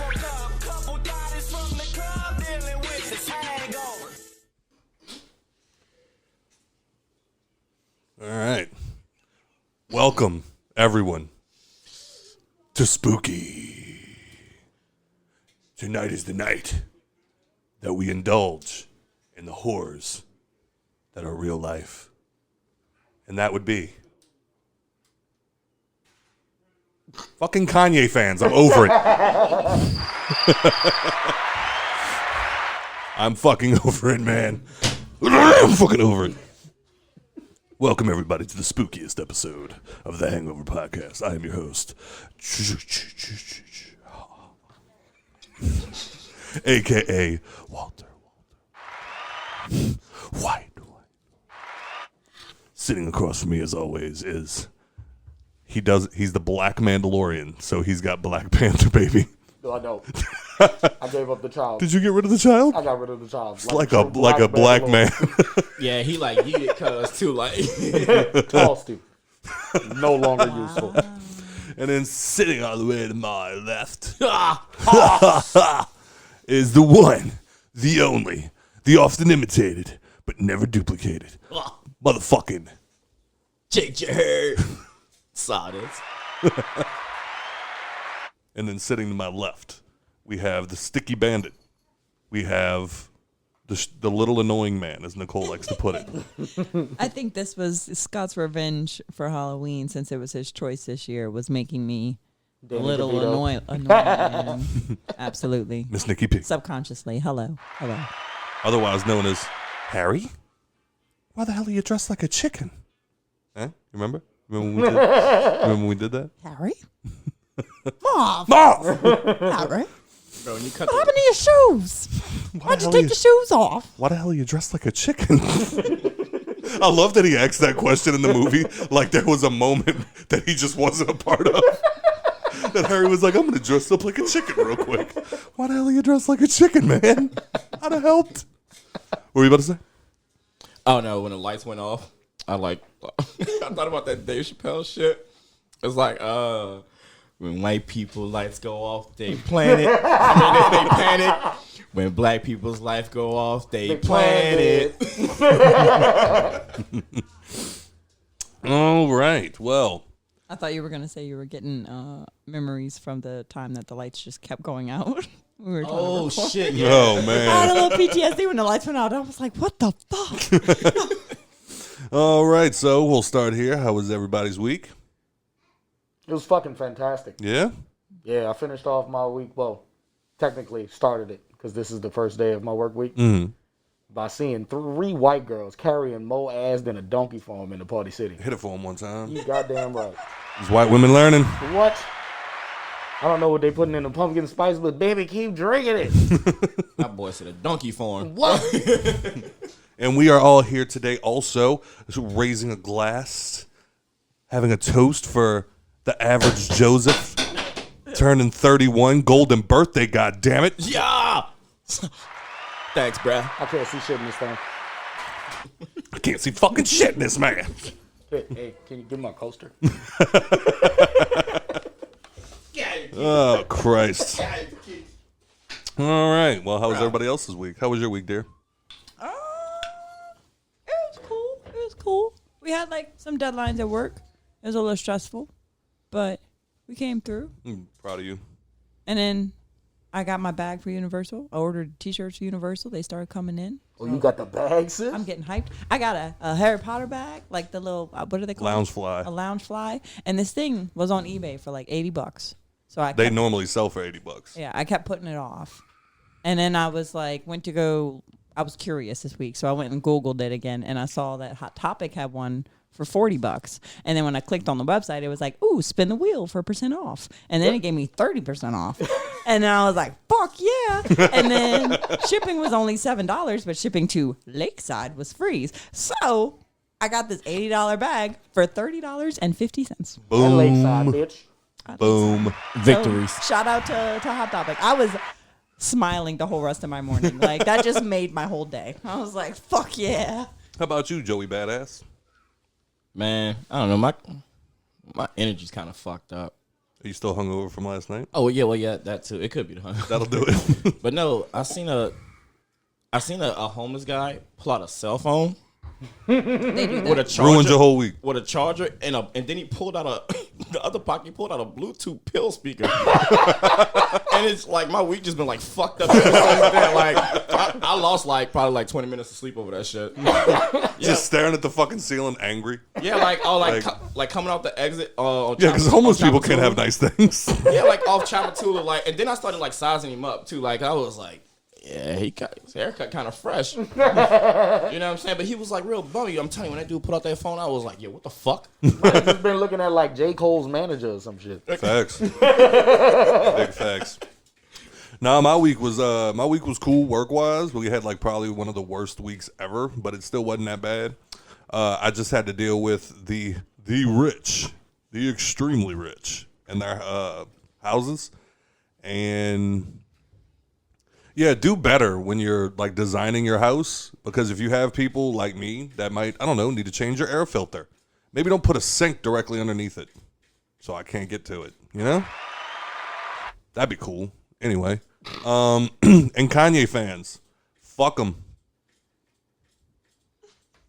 woke up, couple bodies from the club dealing with this hangover. All right. Welcome, everyone, to Spooky. Tonight is the night that we indulge in the horrors that are real life. And that would be fucking Kanye fans. I'm over it. I'm fucking over it, man. I'm fucking over it. Welcome, everybody, to the spookiest episode of the Hangover podcast. I am your host, a.k.a. Walter White. Sitting across from me, as always, is he's the Black Mandalorian, so he's got Black Panther, baby. No, I don't. I gave up the child. Did you get rid of the child? I got rid of the child. It's like a black man. Yeah, he like you get cuz too, like Tossed him. No longer useful. And then sitting all the way to my left is the one, the only, the often imitated, but never duplicated, motherfucking Jake Jer. Saw this. And then sitting to my left, we have the sticky bandit. We have the little annoying man, as Nicole likes to put it. I think this was Scott's revenge for Halloween, since it was his choice this year, was making me a little annoying. Absolutely. Miss Nikki P. Subconsciously. Hello. Otherwise known as Harry. Why the hell are you dressed like a chicken? Huh? Remember? Remember when we did that? Harry? Mom! Harry? Bro, when you What happened to your shoes? Why'd you take your shoes off? Why the hell are you dressed like a chicken? I love that he asked that question in the movie like there was a moment that he just wasn't a part of. That Harry was like, I'm going to dress up like a chicken real quick. Why the hell are you dressed like a chicken, man? I'd have helped. What were you about to say? Oh no, when the lights went off, I thought about that Dave Chappelle shit. It's like, when white people lights go off, they plan it. They panic. When black people's lights go off, they plan it. All right. Well, I thought you were going to say you were getting memories from the time that the lights just kept going out. We were Oh shit! Yeah. oh man. I had a little PTSD when the lights went out. I was like, what the fuck? All right. So we'll start here. How was everybody's week? It was fucking fantastic. Yeah? Yeah, I finished off my week. Well, technically started it because this is the first day of my work week. Mm-hmm. By seeing 3 white girls carrying more ass than a donkey farm in the Party City. Hit it for him one time. You goddamn right. These white women learning. What? I don't know what they putting in the pumpkin spice, but baby, keep drinking it. That boy said a donkey farm. What? And we are all here today also raising a glass, having a toast for the average Joseph turning 31. Golden birthday, goddammit. Yeah. Thanks, bruh. I can't see shit in this thing. I can't see fucking shit in this man. Hey, can you give me my coaster? Oh, Christ. All right. Well, how was everybody else's week? How was your week, dear? It was cool. It was cool. We had like some deadlines at work. It was a little stressful, but we came through. I'm proud of you. And then I got my bag for Universal. I ordered T-shirts for Universal. They started coming in. Oh, you got the bag, sis? I'm getting hyped. I got a Harry Potter bag, like the little, what are they called? Lounge fly. A lounge fly. And this thing was on eBay for like $80. So They normally sell for $80. Yeah, I kept putting it off. And then I was like, I was curious this week. So I went and Googled it again. And I saw that Hot Topic had one for $40. And then when I clicked on the website, it was like, ooh, spin the wheel for % off. And then it gave me 30% off. And then I was like, fuck yeah. And then shipping was only $7, but shipping to Lakeside was free. So I got this $80 bag for $30.50. Boom. And Lakeside, bitch. Boom. Victories. So, shout out to Hot Topic. I was smiling the whole rest of my morning. Like, that just made my whole day. I was like, fuck yeah. How about you, Joey Badass? Man, I don't know. My energy's kind of fucked up. Are you still hungover from last night? Oh yeah, that too. It could be the hunger. That'll do it. But no, I seen a homeless guy pull out a cell phone They do that. with a charger. Ruined your whole week. With a charger and then he pulled out the other pocket. He pulled out a Bluetooth pill speaker, and it's like my week just been like fucked up. Ever since then. Like I lost probably 20 minutes of sleep over that shit. Just staring at the fucking ceiling, angry. Yeah, like coming out the exit. Yeah, because homeless people can't have nice things. Yeah, like off Chamatula, and then I started sizing him up too. Like I was like, yeah, he got his haircut kind of fresh. You know what I'm saying? But he was real bummy. I'm telling you, when that dude put out that phone, I was like, yo, what the fuck? I've just been looking at J. Cole's manager or some shit. Facts. Big facts. Nah, my week was cool work wise. We had probably one of the worst weeks ever, but it still wasn't that bad. I just had to deal with the rich, the extremely rich, and their houses, and yeah, do better when you're designing your house, because if you have people like me that might, I don't know, need to change your air filter, maybe don't put a sink directly underneath it, so I can't get to it. You know, that'd be cool. Anyway, and Kanye fans, fuck them.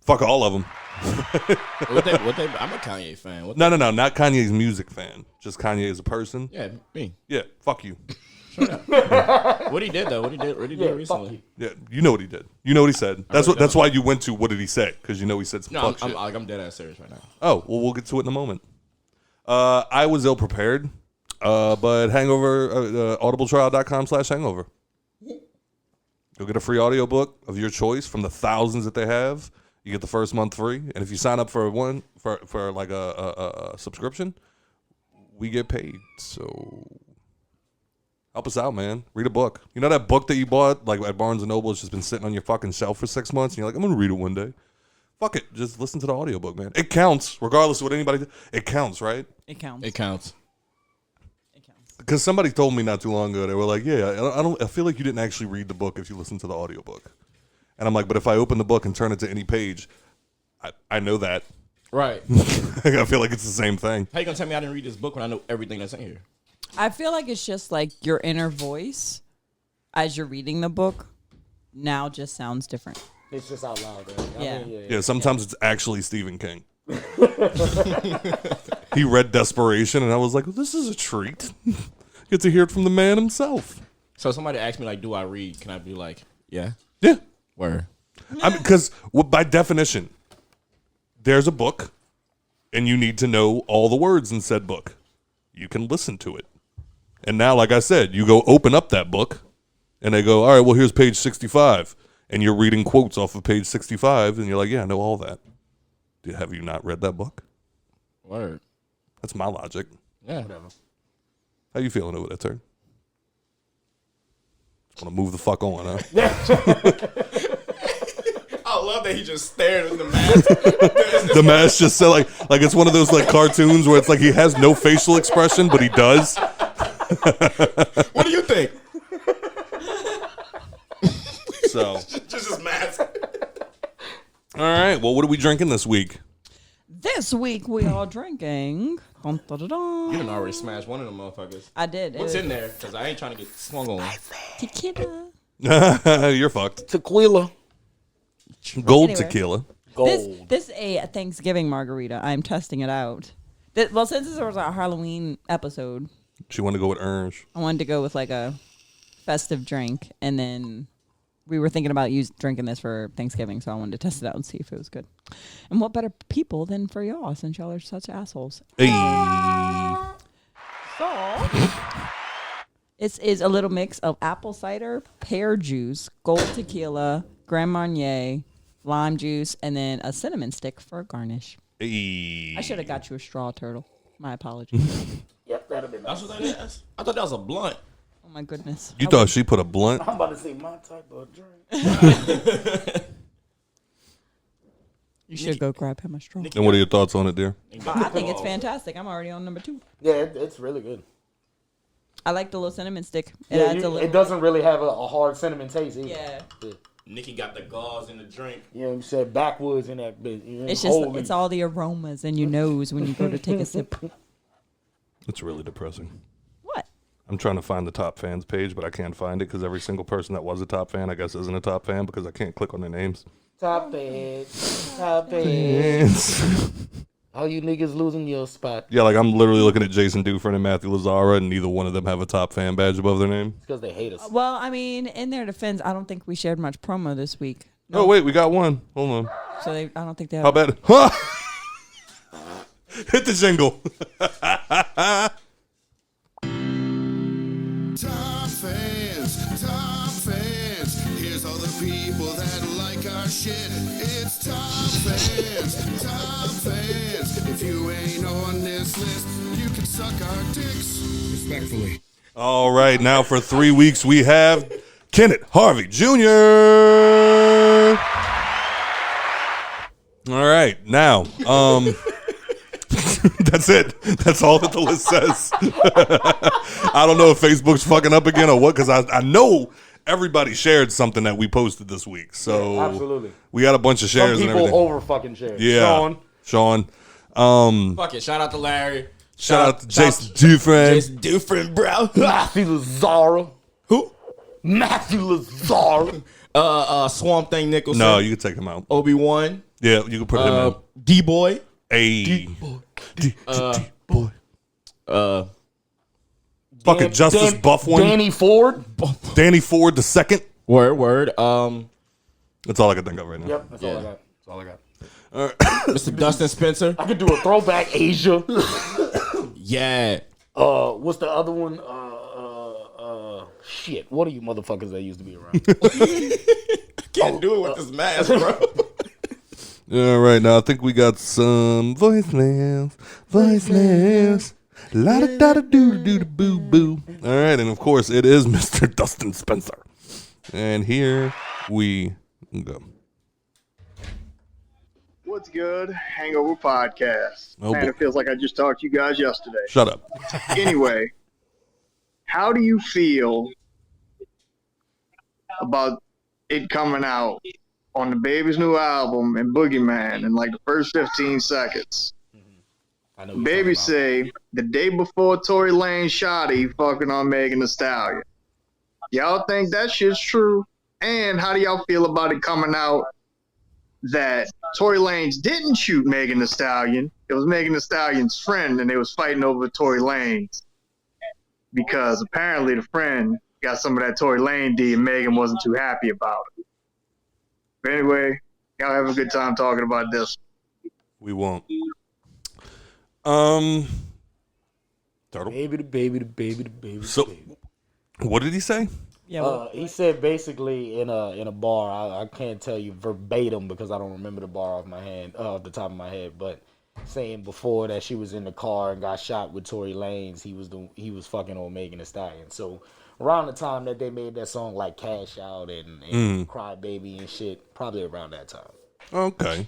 Fuck all of them. What they, I'm a Kanye fan. No, not Kanye's music fan. Just Kanye as a person. Yeah, me. Yeah, fuck you. What he did though? What he did recently? Yeah, you know what he did. You know what he said. That's why you went to what did he say? Because you know he said some fuck shit. I'm dead ass serious right now. Oh, well, we'll get to it in a moment. I was ill prepared, but Hangover, audibletrial.com/hangover. You'll get a free audiobook of your choice from the thousands that they have. You get the first month free, and if you sign up for a subscription, we get paid. So help us out, man. Read a book. You know that book that you bought at Barnes & Noble? It's just been sitting on your fucking shelf for 6 months, and you're like, I'm going to read it one day. Fuck it. Just listen to the audiobook, man. It counts, regardless of what anybody... It counts, right? It counts. It counts. Because somebody told me not too long ago, they were like, yeah, I feel like you didn't actually read the book if you listen to the audiobook. And I'm like, but if I open the book and turn it to any page, I know that. Right. I feel like it's the same thing. How you going to tell me I didn't read this book when I know everything that's in here? I feel like it's just your inner voice as you're reading the book now just sounds different. It's just out loud. Yeah. Yeah, sometimes it's actually Stephen King. He read Desperation, and I was like, well, this is a treat. Get to hear it from the man himself. So somebody asked me, do I read? Can I be like, yeah? Yeah. Where? Because by definition, there's a book, and you need to know all the words in said book. You can listen to it. And now, like I said, you go open up that book, and they go, all right, well, here's page 65. And you're reading quotes off of page 65, and you're like, yeah, I know all that. Have you not read that book? Word. That's my logic. Yeah. Whatever. How you feeling over there, Turd? Just want to move the fuck on, huh? I love that he just stared at the mask. The mask just said like it's one of those cartoons where it's he has no facial expression, but he does. What do you think? So Just his mask. all right, well, what are we drinking this week? This week we are drinking. Dun, dun, dun, dun. You done already smashed one of them motherfuckers. I did. What's in there? Because I ain't trying to get swung on. Tequila. You're fucked. Tequila. Gold Anyway. tequila. Gold. This is a Thanksgiving margarita. I'm testing it out. Well, since this was our Halloween episode, She wanted to go with orange. I wanted to go with a festive drink, and then we were thinking about drinking this for Thanksgiving, so I wanted to test it out and see if it was good. And what better people than for y'all, since y'all are such assholes. Hey. So, this is a little mix of apple cider, pear juice, gold tequila, Grand Marnier, lime juice, and then a cinnamon stick for a garnish. Hey. I should have got you a straw turtle. My apologies. Yep, that'd have been That's nice. what that is? I thought that was a blunt. Oh, my goodness. You thought she put a blunt? I'm about to say my type of drink. You should go grab him a straw. And what are your thoughts on it, dear? I think it's fantastic. I'm already on number 2. Yeah, it's really good. I like the little cinnamon stick. It Yeah, adds a little. it doesn't really have a hard cinnamon taste either. Yeah. Nikki got the gauze in the drink. You know what I'm saying? Backwoods in that bitch. You know, It's just holy. it's all the aromas in your nose when you go to take a sip. It's really depressing. What? I'm trying to find the top fans page, but I can't find it because every single person that was a top fan, I guess, isn't a top fan because I can't click on their names. Top fans. Top fans. All you niggas losing your spot. Yeah, like I'm literally looking at Jason Dufresne and Matthew Lazzara, and neither one of them have a top fan badge above their name. It's because they hate us. Well, I mean, in their defense, I don't think we shared much promo this week. Oh, wait, we got one. Hold on. So I don't think they have. How bad? Huh? Hit the jingle. Top fans. Here's all the people that like our shit. It's top fans. If you ain't on this list, you can suck our dicks. Respectfully. All right, now for 3 weeks we have Kenneth Harvey Jr. All right, now, that's it. That's all that the list says. I don't know if Facebook's fucking up again or what, because I know everybody shared something that we posted this week. So Yeah, absolutely. We got a bunch of shares Some and people everything. over fucking share. Yeah. Sean. Fuck it. Shout out to Larry. Shout out to Jason Dufresne. Jason Dufresne, bro. Matthew Lazzara. Who? Matthew Lazzara. Swamp Thing Nicholson. No, you can take him out. Obi-Wan. Yeah, you can put him in. D-Boy. D-Boy. Fucking Dan- Justice Dan- Buff one. Danny Ford. Danny Ford the second. Word. That's all I can think of right now. Yep, that's all I Yeah. got. That's all I got. Mr. Dustin Spencer. I could do a throwback Asia. Yeah. What's the other one? Shit. What are you motherfuckers that used to be around? Can't do it with this mask, bro. All right, now I think we got some voicemails. La da da da doo doo da boo boo. All right, and of course it is Mr. Dustin Spencer. And here we go. What's good? Hangover podcast. Oh, Man, boy. it feels like I just talked to you guys yesterday. Shut up. Anyway, how do you feel about it coming out on the Baby's new album and Boogeyman in like the first 15 seconds? I know. Baby say the day before Tory Lane shot he fucking on Megan Thee Stallion. Y'all think that shit's true? And how do y'all feel about it coming out that Tory Lanez didn't shoot Megan Thee Stallion? It was Megan Thee Stallion's friend, and they was fighting over Tory Lanez because apparently the friend got some of that Tory Lane D, and Megan wasn't too happy about it. But anyway, y'all have a good time talking about this. We won't. Turtle. Baby, the baby, the baby, the baby. So, the baby. what did he say? Yeah. Well, He said basically in a bar. I can't tell you verbatim because I don't remember the bar off the top of my head. But saying before that she was in the car and got shot with Tory Lanez, he was fucking on Megan Thee Stallion. So around the time that they made that song like Cash Out and Cry Baby and shit, probably around that time. Okay.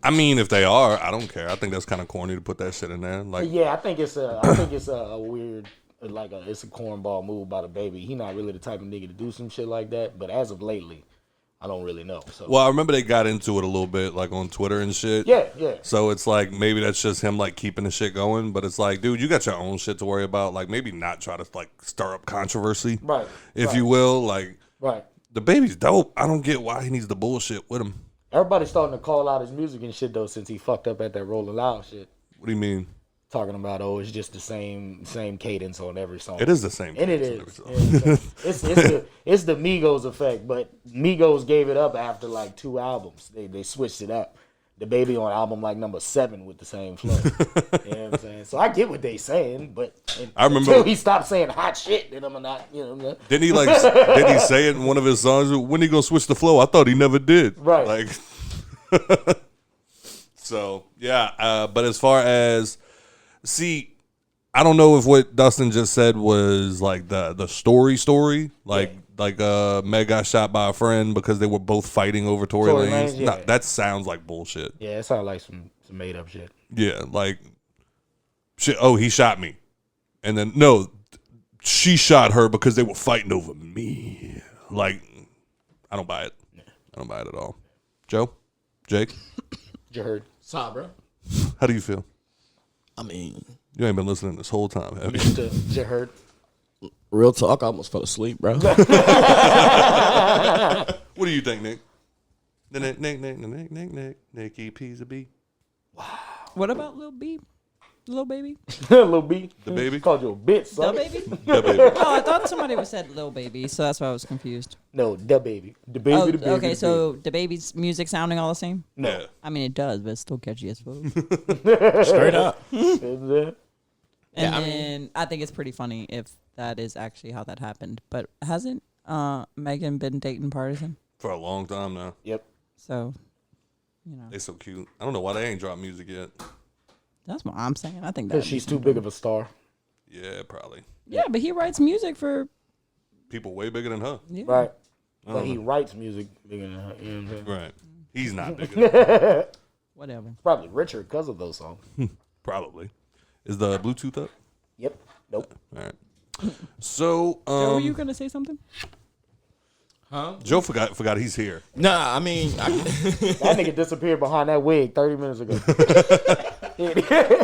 I mean, if they are, I don't care. I think that's kind of corny to put that shit in there. Like, Yeah, I think it's a weird, it's a cornball move by the Baby. He not really the type of nigga to do some shit like that. But as of lately, I don't really know. So well, I remember they got into it a little bit, like on Twitter and shit. yeah. So it's like maybe that's just him like keeping the shit going, but it's like, dude, you got your own shit to worry about. Like maybe not try to like stir up controversy, Right. if right, you will. Like right. the Baby's dope. I don't get why he needs the bullshit with him. Everybody's starting to call out his music and shit though since he fucked up at that Rolling Loud shit. What do you mean? Talking about it's just the same cadence on every song. It is the same. And it cadence is. on every song. Yeah, it's the Migos effect, but Migos gave it up after like 2 albums. They switched it up. The Baby on album like number 7 with the same flow. You know what I'm saying? So I get what they saying, but I remember- until he stopped saying hot shit, then I'm not, you know what I'm saying? Didn't he did he say it in one of his songs? When he gonna switch the flow? I thought he never did. Right. Like, so yeah. But as far as I don't know if what Dustin just said was like the story. Like Meg got shot by a friend because they were both fighting over Tory Tory Lanez. Lanez, yeah. Nah, that sounds like bullshit. Yeah, it sounds like some made up shit. Yeah, like shit. Oh, he shot me, and then no, she shot her because they were fighting over me. Like, I don't buy it. I don't buy it at all. Joe, Jake, You heard? Stop, bro. how do you feel? I mean, You ain't been listening this whole time, have you? Mr. Heard. real talk, I almost fell asleep, bro. What do you think, Nick? Nikki P's a B. What about Lil B? Lil Baby? Lil B. The baby? Called you a bitch, Lil son. Baby? The baby. Oh, I thought somebody was said Lil Baby, so that's why I was confused. No, the baby. The baby, Oh, the baby. okay, the so the baby's music sounding all the same? No. Yeah. I mean, it does, but it's still catchy as fuck. Straight up. baby. And I then I think it's pretty funny if that is actually how that happened. But hasn't Megan been dating Partisan? For a long time now. Yep. So, you know, They so cute. I don't know why they ain't dropped music yet. that's what I'm saying. I think Because that she's too big of a star. Yeah, probably. yeah, but he writes music for People way bigger than her. yeah. Right. But he writes music bigger than her. You know what I'm saying? Right. He's not bigger than her. Whatever. Probably richer because of those songs. Probably. Is the Bluetooth up? Yep. Nope. All right. So, Joe, were you gonna say something? Huh? Joe forgot he's here. Nah, I mean, That nigga disappeared behind that wig 30 minutes ago.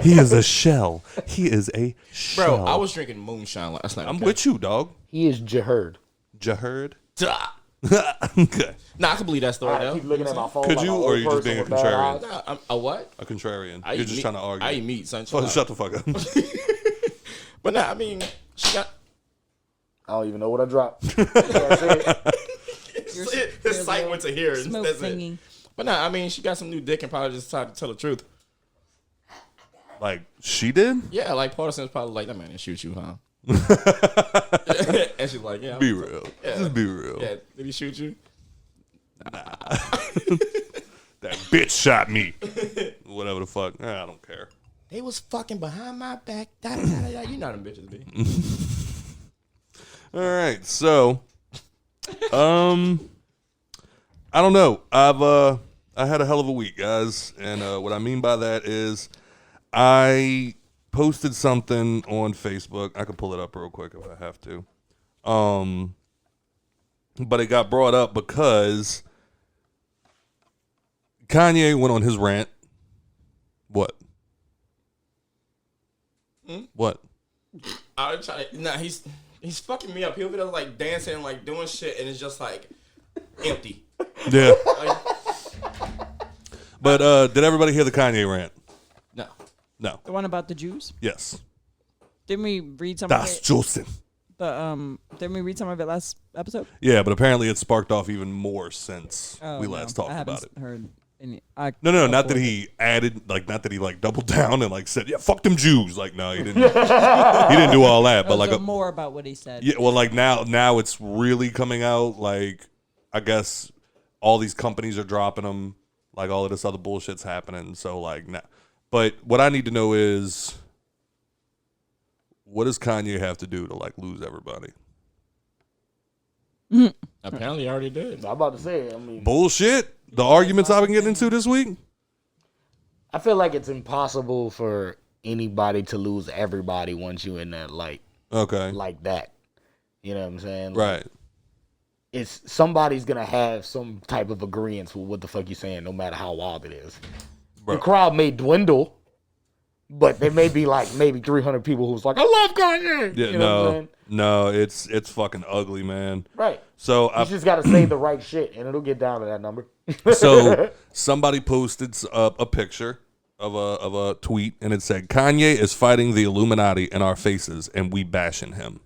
He is a shell. He is a shell. bro, I was drinking moonshine last night. I'm okay? with you, dog. He is Jaheard. Jaheard? Duh. Okay. Nah, I can believe that story I though. keep looking at my phone. Could like you, an or old are you just person being a with bad contrarian? eyes. Nah, I'm a what? A contrarian. I You're eat just meat. trying to argue. I eat meat, son. Oh, shut the fuck up. But nah, I mean, she got. I don't even know what I dropped. That's it. His sight went to here. Smoke That's thingy. it. But nah, I mean, she got some new dick and probably just decided to tell the truth. Like, she did? Yeah, like Partisan's probably like, that man didn't shoot you, huh? And she's like, yeah. Be real. Yeah. Just be real. Yeah, did he shoot you? That bitch shot me. Whatever the fuck. I don't care. They was fucking behind my back. Da, da, da, da. You know them bitches be. All right. So, I don't know. I had a hell of a week, guys. And what I mean by that is I posted something on Facebook. I can pull it up real quick if I have to. But it got brought up because Kanye went on his rant. What? What? I was trying. Nah, he's fucking me up. He'll be there like dancing, and, like doing shit, and it's just like empty. Yeah. Like, But did everybody hear the Kanye rant? no. No. The one about the Jews? Yes. Didn't we read some Das of it? Jusen. Didn't we read some of it last episode? Yeah, but apparently it sparked off even more since we last talked I haven't about it. Heard any, No, not that he added, like, not that he like doubled down and like said, yeah, fuck them Jews. Like, no, he didn't. He didn't do all that. But like, more about what he said. yeah, well, like now it's really coming out. Like, I guess all these companies are dropping them. Like, all of this other bullshit's happening. So like, now, but what I need to know is, what does Kanye have to do to like lose everybody? Apparently, I already did. I'm about to say, I mean, Bullshit. The arguments I've been getting into this week. I feel like it's impossible for anybody to lose everybody once you in that Okay. like that. You know what I'm saying? Right. It's somebody's gonna have some type of agreement with what the fuck you saying, no matter how wild it is. Bro. The crowd may dwindle, but there may be like maybe 300 people who's like, I love Kanye. Yeah. You know what I'm saying? No. It's fucking ugly, man. Right. So You just gotta say the right shit, and it'll get down to that number. So somebody posted a picture of a tweet, and it said, Kanye is fighting the Illuminati in our faces, and we bashing him.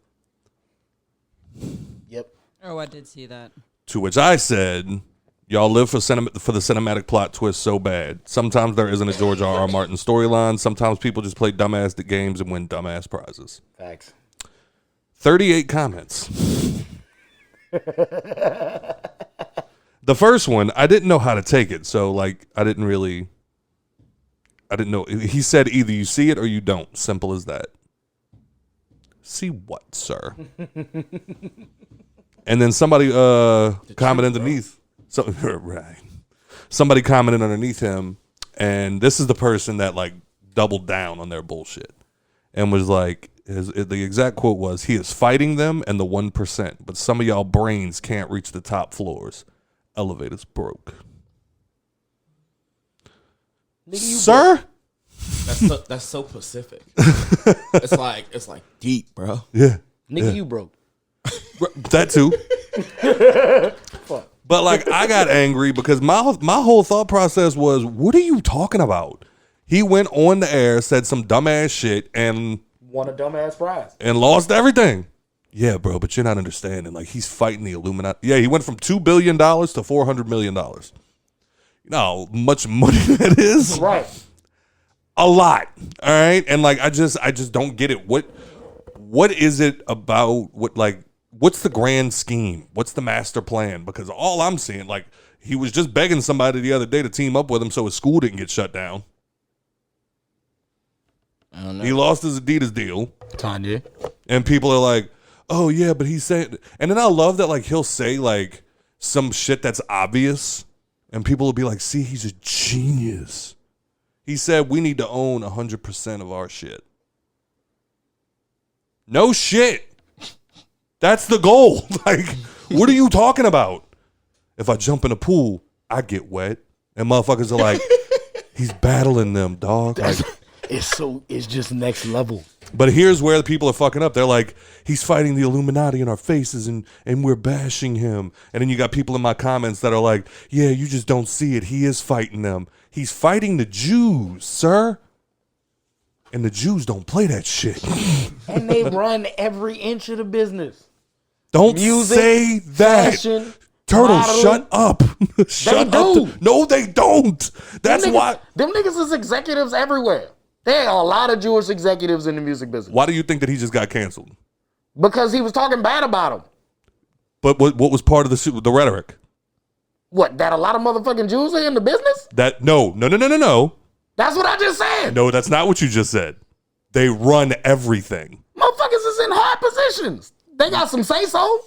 Yep. Oh, I did see that. To which I said, y'all live for the cinematic plot twist so bad. Sometimes there isn't a George R.R. Martin storyline. Sometimes people just play dumbass games and win dumbass prizes. Facts. 38 comments. The first one, I didn't know how to take it. So, like, I didn't know. He said either you see it or you don't. Simple as that. See what, sir? And then somebody commented underneath. Right. Somebody commented underneath him, and this is the person that, like, doubled down on their bullshit and was like, the exact quote was, he is fighting them and the 1%, but some of y'all brains can't reach the top floors. Elevators broke. Nigga, you Sir? That's so Pacific. it's like deep, bro. Yeah. Nigga, you broke. That too. But like I got angry because my whole thought process was, what are you talking about? He went on the air, said some dumbass shit, and Won a dumbass prize. and lost everything. Yeah, bro, but you're not understanding. Like, he's fighting the Illuminati. Yeah, he went from $2 billion to $400 million. You know how much money that is? Right. A lot. All right. And like I just don't get it. What is it about what's the grand scheme? What's the master plan? Because all I'm seeing, like, he was just begging somebody the other day to team up with him so his school didn't get shut down. I don't know. He lost his Adidas deal. Kanye. And people are like, oh yeah, but he's saying, and then I love that, like, he'll say like some shit that's obvious and people will be like, see, he's a genius. He said we need to own 100% of our shit. No shit. That's the goal. Like, what are you talking about? If I jump in a pool, I get wet. And motherfuckers are like, he's battling them, dog. Like, It's just next level. but here's where the people are fucking up. They're like, he's fighting the Illuminati in our faces and we're bashing him. And then you got people in my comments that are like, yeah, you just don't see it. He is fighting them. He's fighting the Jews, sir. And the Jews don't play that shit. And they run every inch of the business. Don't Music, say that. fashion, Turtle, modeling. shut up. Shut They up. do. No, they don't. That's Them niggas- why. Them niggas is executives everywhere. There are a lot of Jewish executives in the music business. Why do you think that he just got canceled? Because he was talking bad about them. But what was part of the rhetoric? What, that a lot of motherfucking Jews are in the business? That no. That's what I just said. No, that's not what you just said. They run everything. Motherfuckers is in high positions. They got some say-so.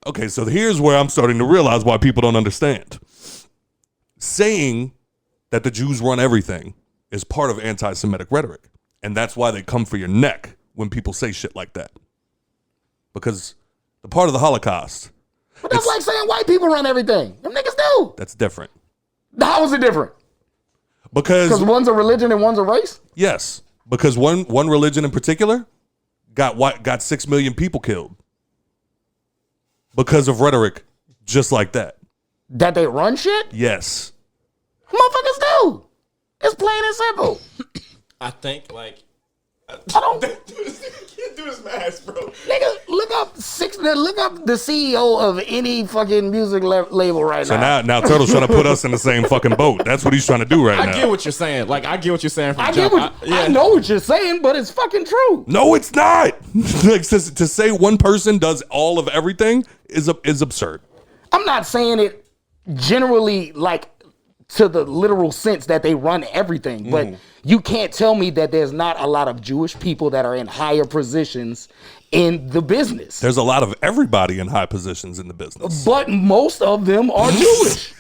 Okay, so here's where I'm starting to realize why people don't understand. Saying that the Jews run everything is part of anti-Semitic rhetoric. And that's why they come for your neck when people say shit like that. Because the part of the Holocaust, But that's like saying white people run everything. Them niggas do. that's different. How is it different? Because Because one's a religion and one's a race? yes, because one religion in particular got 6 million people killed because of rhetoric just like that. That they run shit? Yes. Motherfuckers do. It's plain and simple. I think like I don't. can't do this math, bro. Nigga, look up the CEO of any fucking music label right So now. now Turtle's trying to put us in the same fucking boat. That's what he's trying to do right I now. get what you're saying. Like I get what you're saying from I jump. get what I know what you're saying, but it's fucking true. No, it's not. Like to say one person does all of everything is absurd. I'm not saying it generally like to the literal sense that they run everything, but you can't tell me that there's not a lot of Jewish people that are in higher positions in the business. There's a lot of everybody in high positions in the business. But most of them are Jewish.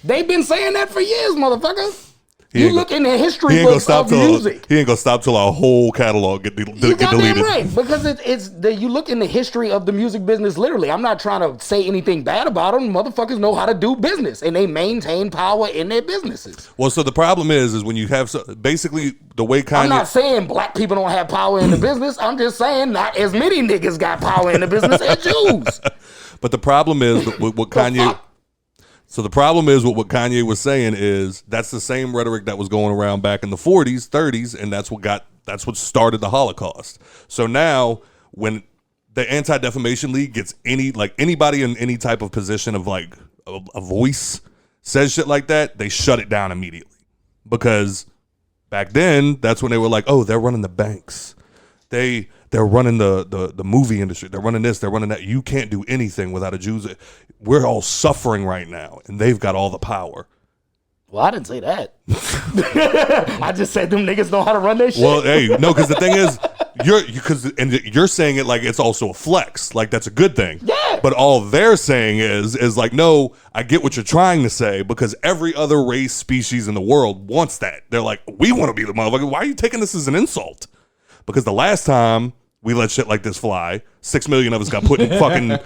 They've been saying that for years, motherfucker. You look in the history books of music. He ain't gonna stop till our whole catalog get You deleted. goddamn right, because you look in the history of the music business. Literally, I'm not trying to say anything bad about them. Motherfuckers know how to do business, and they maintain power in their businesses. Well, so the problem is when you have basically the way Kanye. I'm not saying black people don't have power in the business. I'm just saying not as many niggas got power in the business as Jews. But the problem is what Kanye. So the problem is what Kanye was saying is that's the same rhetoric that was going around back in the 40s, 30s, and that's what started the Holocaust. So now when the Anti-Defamation League gets anybody in any type of position of like a voice says shit like that, they shut it down immediately. Because back then, that's when they were like, oh, they're running the banks. They're running the movie industry. They're running this. They're running that. You can't do anything without a Jews. We're all suffering right now, and they've got all the power. Well, I didn't say that. I just said them niggas know how to run their shit. Well, hey, no, because the thing is, you're saying it like it's also a flex, like that's a good thing. Yeah. But all they're saying is like, no, I get what you're trying to say because every other race, species in the world wants that. They're like, we want to be the motherfucker. Why are you taking this as an insult? Because the last time we let shit like this fly, 6 million of us got put in fucking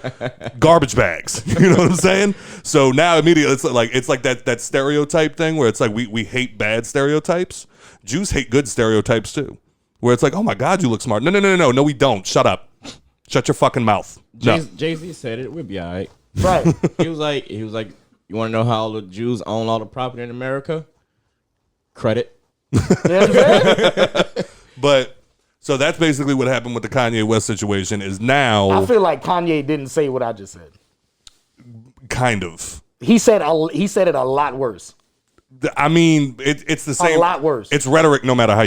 garbage bags. You know what I'm saying? So now immediately it's like that stereotype thing where it's like we hate bad stereotypes. Jews hate good stereotypes too, where it's like, oh my God, you look smart. No, we don't. Shut up. Shut your fucking mouth. No. Jay-Z said it. We'll be all right. Right. He was like, you want to know how all the Jews own all the property in America? Credit. But so that's basically what happened with the Kanye West situation. Is now I feel like Kanye didn't say what I just said. kind of. He said it a lot worse. I mean, it's the same. A lot worse. It's rhetoric, no matter how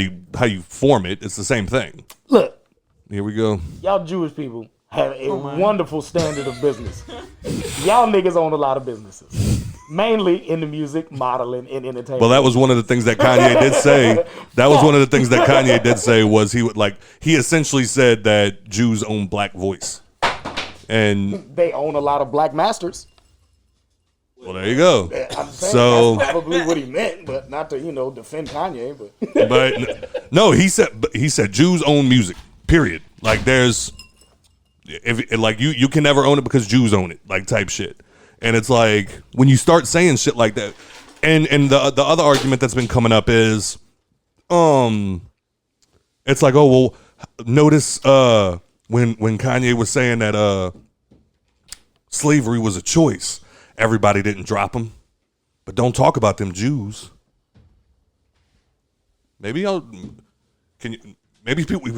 you form it. It's the same thing. Look, Here we go. y'all Jewish people have a wonderful standard of business. Y'all niggas own a lot of businesses, mainly in the music, modeling, and entertainment. Well, that was one of the things that Kanye did say. That was one of the things that Kanye did say was he essentially said that Jews own black voice, and they own a lot of black masters. well, there you go. I'm saying So, that's probably what he meant, but not to defend Kanye. But but no, he said Jews own music. Period. Like there's, if like you can never own it because Jews own it. Like type shit. And it's like when you start saying shit like that, and the other argument that's been coming up is, it's like, oh well, notice when Kanye was saying that slavery was a choice, everybody didn't drop him, but don't talk about them Jews. Maybe we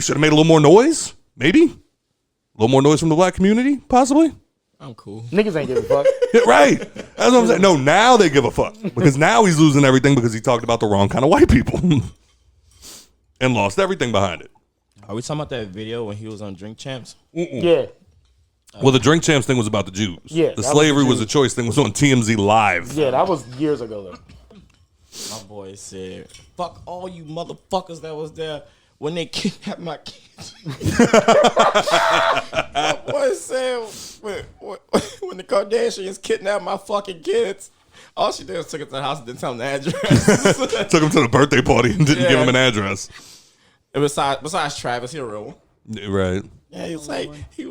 should have made a little more noise. Maybe a little more noise from the black community, possibly. I'm cool. niggas ain't giving a fuck. Yeah, right. That's what I'm saying. No, now they give a fuck because now he's losing everything because he talked about the wrong kind of white people and lost everything behind it. Are we talking about that video when he was on Drink Champs? Yeah. Well, the Drink Champs thing was about the Jews. Yeah, the that slavery was was the a choice thing was on TMZ Live. Yeah, that was years ago though. My boy said, "Fuck all you motherfuckers that was there when they kidnapped my kids." My boy said, when the Kardashians kidnapped my fucking kids, all she did was took it to the house and didn't tell them the address. Took him to the birthday party and didn't give him an address. And besides Travis, he a real one. Right. Yeah, he was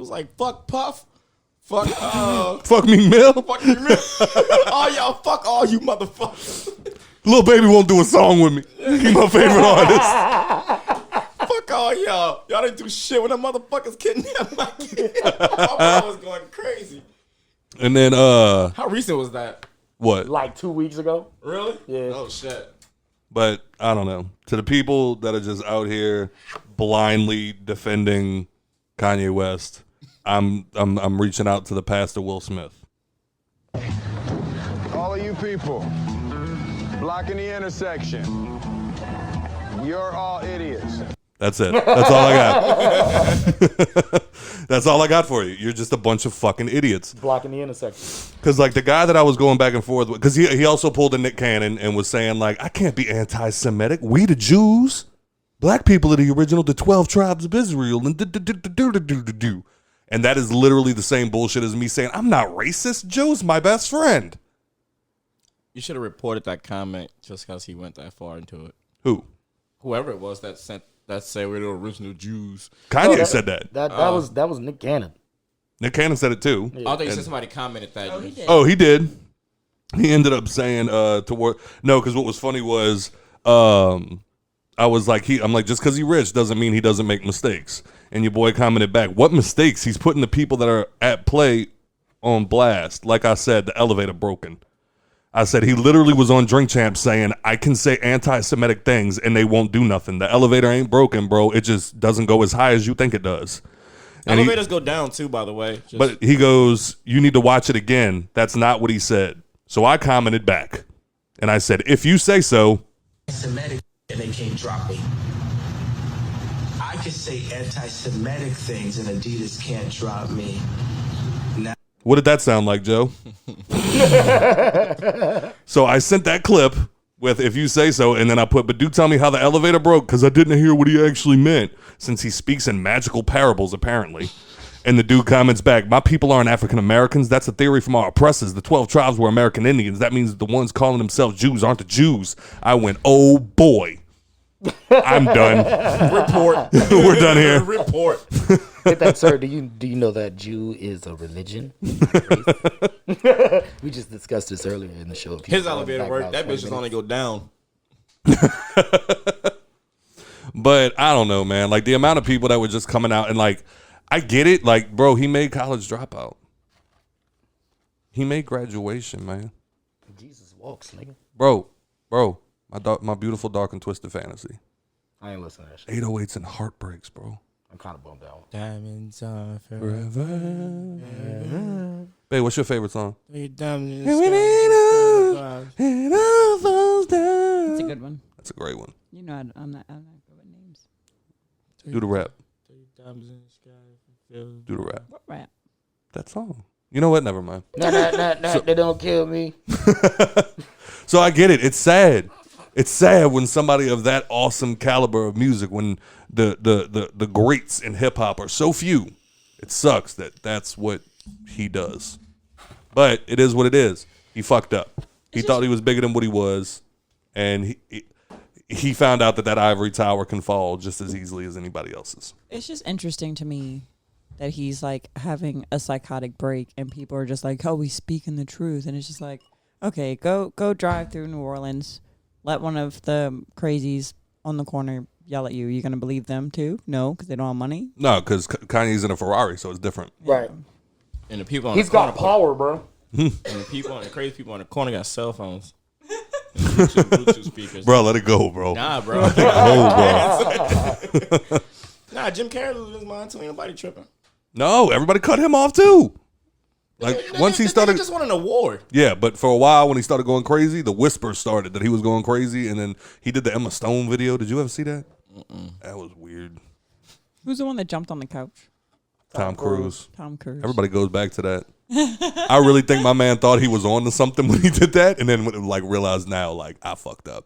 like, fuck Puff. Fuck Fuck me, Mill. fuck you, man. All y'all, fuck all you motherfuckers. Little baby won't do a song with me. He's my favorite artist. Fuck all y'all. Y'all didn't do shit when the motherfuckers kidnapped my kid. My boy was going crazy. And then How recent was that? what? Like 2 weeks ago. Really? Yeah. Oh shit. But I don't know. To the people that are just out here blindly defending Kanye West, I'm reaching out to the pastor Will Smith. All of you people blocking the intersection, you're all idiots. That's it. That's all I got. That's all I got for you. You're just a bunch of fucking idiots. Blocking the intersection. Because like the guy that I was going back and forth with, because he also pulled a Nick Cannon and was saying like, I can't be anti-Semitic. We the Jews, black people are the original, the 12 tribes of Israel, and do. And that is literally the same bullshit as me saying I'm not racist. Joe's my best friend. You should have reported that comment just because he went that far into it. Who? Whoever it was that said we're the original Jews. Kanye said that. That was Nick Cannon. Nick Cannon said it too. I thought you said somebody commented that. Oh, he did. Oh, he did. He ended up saying because what was funny was I was like I'm like just because he's rich doesn't mean he doesn't make mistakes. And your boy commented back, what mistakes? He's putting the people that are at play on blast. Like I said, the elevator broken. I said he literally was on Drink Champs saying I can say anti-Semitic things and they won't do nothing. The elevator ain't broken, bro. It just doesn't go as high as you think it does. And Elevators go down too, by the way. but he goes, you need to watch it again. That's not what he said. So I commented back and I said, if you say so. Semitic and they can't drop me. I could say anti-Semitic things and Adidas can't drop me. What did that sound like, Joe? So I sent that clip with if you say so, and then I put, but do tell me how the elevator broke, because I didn't hear what he actually meant, since he speaks in magical parables, apparently. And the dude comments back, my people aren't African Americans. That's a theory from our oppressors. The 12 tribes were American Indians. That means the ones calling themselves Jews aren't the Jews. I went, oh boy. I'm done. report. We're done here. Report. Hit that, sir. Do you know that Jew is a religion? We just discussed this earlier in the show. His elevator work. That bitch just only go down. But I don't know, man. Like the amount of people that were just coming out and like, I get it. Like, bro, he made College Dropout. He made Graduation, man. Jesus walks, nigga. Bro, my beautiful dark and twisted fantasy. I ain't listening to that shit. 808s and heartbreaks, bro. I'm kind of bummed out. Diamonds are Forever. Babe, what's your favorite song? It's a good one. That's a great one. You know, I'm not good with names. Do the rap. Do Do the rap. What rap? That song. You know what? Never mind. They don't kill me. So I get it. It's sad. It's sad when somebody of that awesome caliber of music, when the greats in hip hop are so few, it sucks that that's what he does. But it is what it is. He fucked up. He thought he was bigger than what he was, and he found out that ivory tower can fall just as easily as anybody else's. It's just interesting to me that he's like having a psychotic break, and people are just like, "Oh, he's speaking the truth," and it's just like, okay, go drive through New Orleans. Let one of the crazies on the corner yell at you. You gonna believe them too? No, because they don't have money. No, because Kanye's in a Ferrari, so it's different. Right. And the people on He's the corner got power, bro. And the crazy people on the corner got cell phones. And Bluetooth speakers. Bro, let it go, bro. Nah, bro. bro. Nah, Jim Carrey losing his mind too. Ain't nobody tripping. No, everybody cut him off too. Like once he started, just won an award. Yeah, but for a while when he started going crazy, the whispers started that he was going crazy, and then he did the Emma Stone video. Did you ever see that? That was weird. Who's the one that jumped on the couch? Tom Cruise. Tom Cruise. Everybody goes back to that. I really think my man thought he was on to something when he did that, and then like realized now, like I fucked up.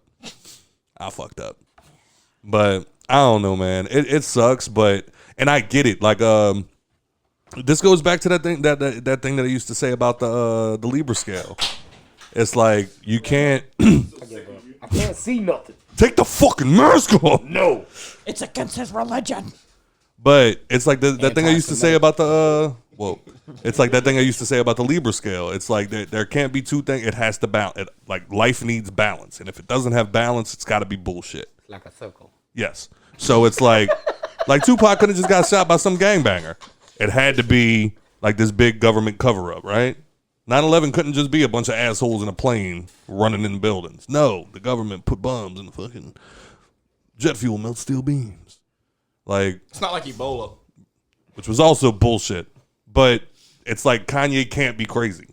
But I don't know, man. It sucks, but and I get it. Like this goes back to that thing that thing that I used to say about the Libra scale. It's like you can't. I can't see nothing. Take the fucking mask off. No, it's against his religion. But it's like that thing I used to say about the it's like that thing I used to say about the Libra scale. It's like there can't be two things. It has to balance. Like life needs balance, and if it doesn't have balance, it's got to be bullshit. like a circle. Yes. So it's like Tupac could have just got shot by some gangbanger. It had to be like this big government cover up, right? 9/11 couldn't just be a bunch of assholes in a plane running in buildings. No, the government put bombs in the fucking jet fuel, melt steel beams. Like It's not like Ebola. which was also bullshit. But it's like Kanye can't be crazy.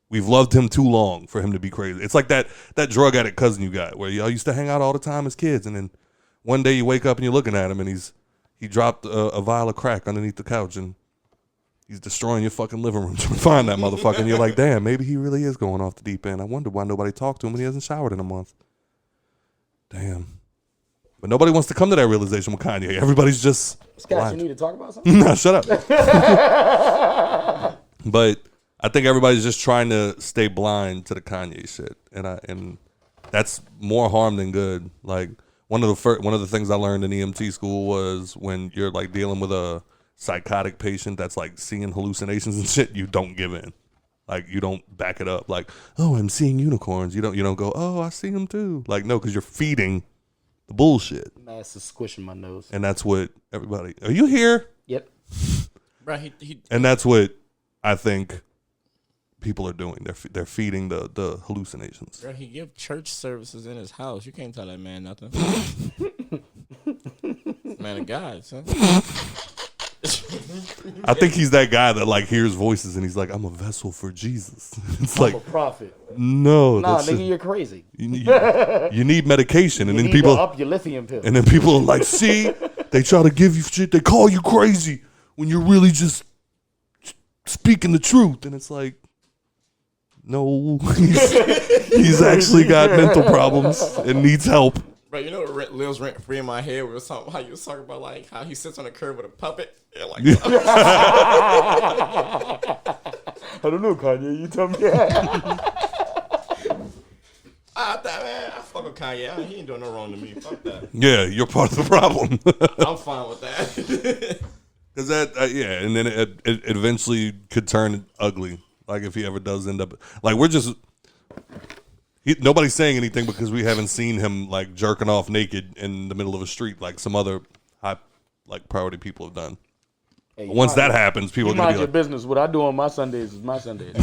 We've loved him too long for him to be crazy. It's like that drug addict cousin you got where y'all used to hang out all the time as kids, and then one day you wake up and you're looking at him and he dropped a vial of crack underneath the couch and he's destroying your fucking living room trying to find that motherfucker. And you're like, damn, maybe he really is going off the deep end. I wonder why nobody talked to him when he hasn't showered in a month. Damn. But nobody wants to come to that realization with Kanye. Everybody's just Scott, you need to talk about something? nah, shut up. But I think everybody's just trying to stay blind to the Kanye shit, and that's more harm than good. Like one of the things I learned in EMT school was when you're like dealing with a psychotic patient that's like seeing hallucinations and shit, you don't give in. Like you don't back it up. Like, oh, I'm seeing unicorns. You don't go, oh, I see them too. Like no, because you're feeding the bullshit. Mass is squishing my nose. And that's what everybody. Are you here? Yep. Bro, And that's what I think people are doing. They're feeding the hallucinations. Bro, he give church services in his house. You can't tell that man nothing. Man of God, son. I think he's that guy that like hears voices and he's like, I'm a vessel for Jesus. It's I'm like a prophet. no, Nah, that's nigga, you're crazy. you need medication, and You then need people to up your lithium pill. and then people are like, see, they try to give you shit. They call you crazy when you're really just speaking the truth, and it's like, no, he's actually got mental problems and needs help. Bro, you know what lives rent free in my head? We was talking about how you was talking about like how he sits on a curb with a puppet. Yeah, like I don't know, Kanye. You tell me. Man, I fuck with Kanye. He ain't doing no wrong to me. Fuck that. Yeah, you're part of the problem. I'm fine with that. Because yeah, and then it eventually could turn ugly. Like if he ever does end up, like we're just, Nobody's saying anything because we haven't seen him like jerking off naked in the middle of a street like some other high like priority people have done. Hey, Once that happens, people are gonna mind be your like, business. What I do on my Sundays is my Sundays.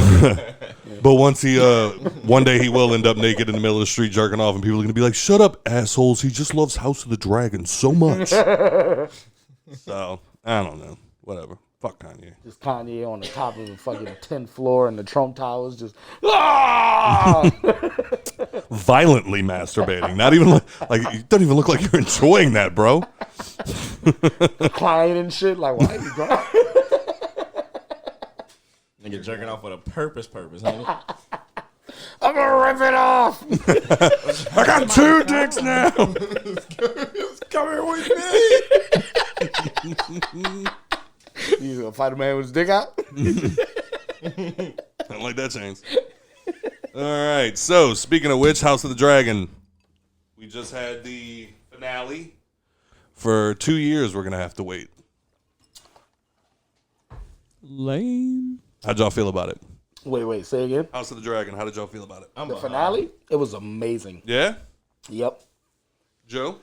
But once he, one day he will end up naked in the middle of the street jerking off, and people are gonna be like, "Shut up, assholes! He just loves House of the Dragon so much." So I don't know. Whatever. Fuck Kanye. Just Kanye on the top of the fucking 10th floor in the Trump Towers, just ah! Violently masturbating. Not even like you don't even look like you're enjoying that, bro. Crying and shit. Like, why are you crying? Nigga jerking off with a purpose, ain't it? I'm gonna rip it off. I got 2 dicks now. Come here with me. You gonna fight a man with his dick out? I don't like that change. All right. So speaking of which, House of the Dragon, we just had the finale. For 2 years, we're gonna have to wait. Lame. How'd y'all feel about it? Wait, say again. House of the Dragon. How did y'all feel about it? The finale? It was amazing. Yeah. Yep. Joe,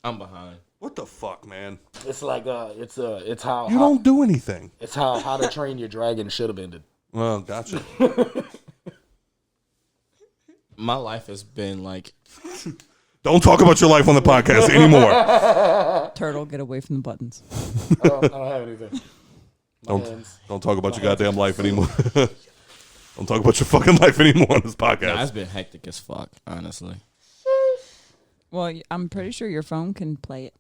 I'm behind. what the fuck, man? It's like it's how You don't do anything. It's how to Train Your Dragon should have ended. Well, gotcha. My life has been like. Don't talk about your life on the podcast anymore. Turtle, get away from the buttons. I don't have anything. Don't talk about your goddamn life anymore. Don't talk about your fucking life anymore on this podcast. Nah, it's been hectic as fuck, honestly. Well, I'm pretty sure your phone can play it.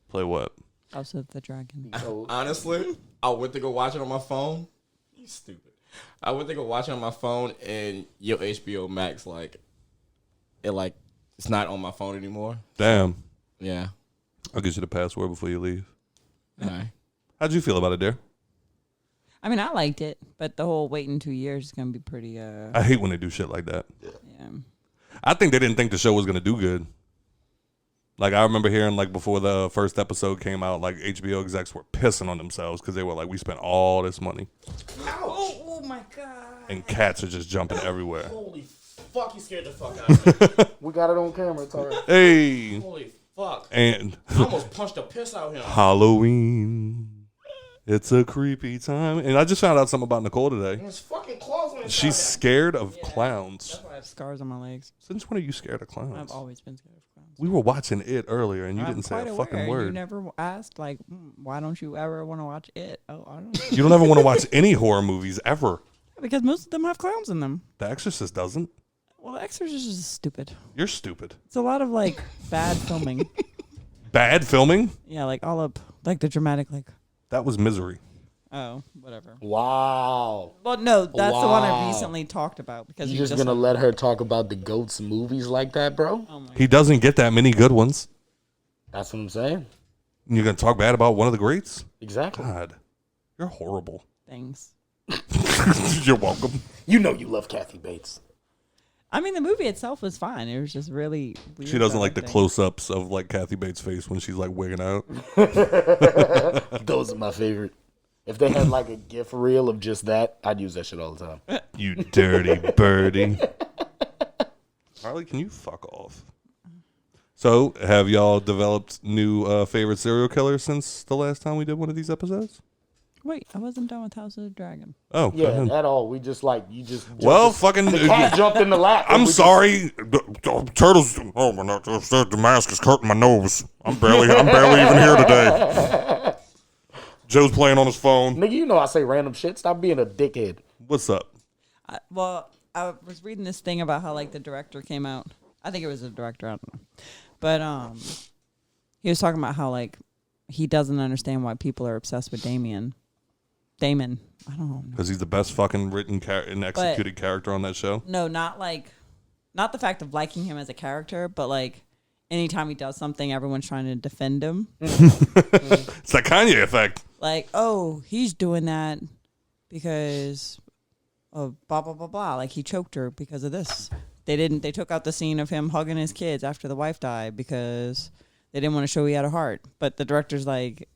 Play what? House of the Dragon. Honestly, I went to go watch it on my phone. You stupid. I went to go watch it on my phone, and your HBO Max, it's not on my phone anymore. Damn. Yeah. I'll get you the password before you leave. All right. How'd you feel about it, dear? I mean, I liked it, but the whole waiting 2 years is gonna be pretty. I hate when they do shit like that. Yeah. I think they didn't think the show was gonna do good. Like, I remember hearing, like, before the first episode came out, like, HBO execs were pissing on themselves because they were like, we spent all this money. Oh my god. And cats are just jumping everywhere. Holy fuck, you scared the fuck out of me. We got it on camera, Tori. Hey. Holy fuck. And I almost punched the piss out of him. Halloween. It's a creepy time. And I just found out something about Nicole today. His fucking claws went inside She's him. scared of clowns. That's why I have scars on my legs. Since when are you scared of clowns? I've always been scared of clowns. We were watching it earlier, and you I'm didn't say quite a aware. fucking word. You never asked, like, why don't you ever want to watch it? Oh, I don't know. You don't ever want to watch any horror movies ever. Because most of them have clowns in them. The Exorcist doesn't. Well, Exorcist is stupid. You're stupid. It's a lot of, like, bad filming. Bad filming? Yeah, like, all up, like, the dramatic, like... That was Misery. Oh, whatever. Wow. Well, no, that's the one I Wow. recently talked about. Because You just gonna let her talk about the GOAT's movies like that, bro? Oh my He doesn't get that many good ones. That's what I'm saying. You're going to talk bad about one of the greats? Exactly. God. You're horrible. Thanks. You're welcome. You know you love Kathy Bates. I mean, the movie itself was fine. It was just really weird. She doesn't like the acting. close-ups of, like, Kathy Bates' face when she's, like, wigging out. Those are my favorite. If they had like a GIF reel of just that, I'd use that shit all the time. You dirty birdie. Harley, can you fuck off? So, have y'all developed new favorite serial killers since the last time we did one of these episodes? Wait, I wasn't done with House of the Dragon. Oh, go Yeah, ahead. at all. We just like you just. Well, jumped fucking. the cat jumped in the lap. I'm sorry. Turtles. Oh, my God, the mask is hurting my nose. I'm barely even here today. Joe's playing on his phone. Nigga, you know I say random shit. Stop being a dickhead. What's up? Well, I was reading this thing about how, like, the director came out. I think it was the director. I don't know. But he was talking about how, like, he doesn't understand why people are obsessed with Damon. I don't know. Because he's the best fucking written and executed character on that show. No, not the fact of liking him as a character, but, like, anytime he does something, everyone's trying to defend him. It's that Kanye effect. Like, oh, he's doing that because of blah, blah, blah, blah. Like, he choked her because of this. They took out the scene of him hugging his kids after the wife died because they didn't want to show he had a heart. But the director's like,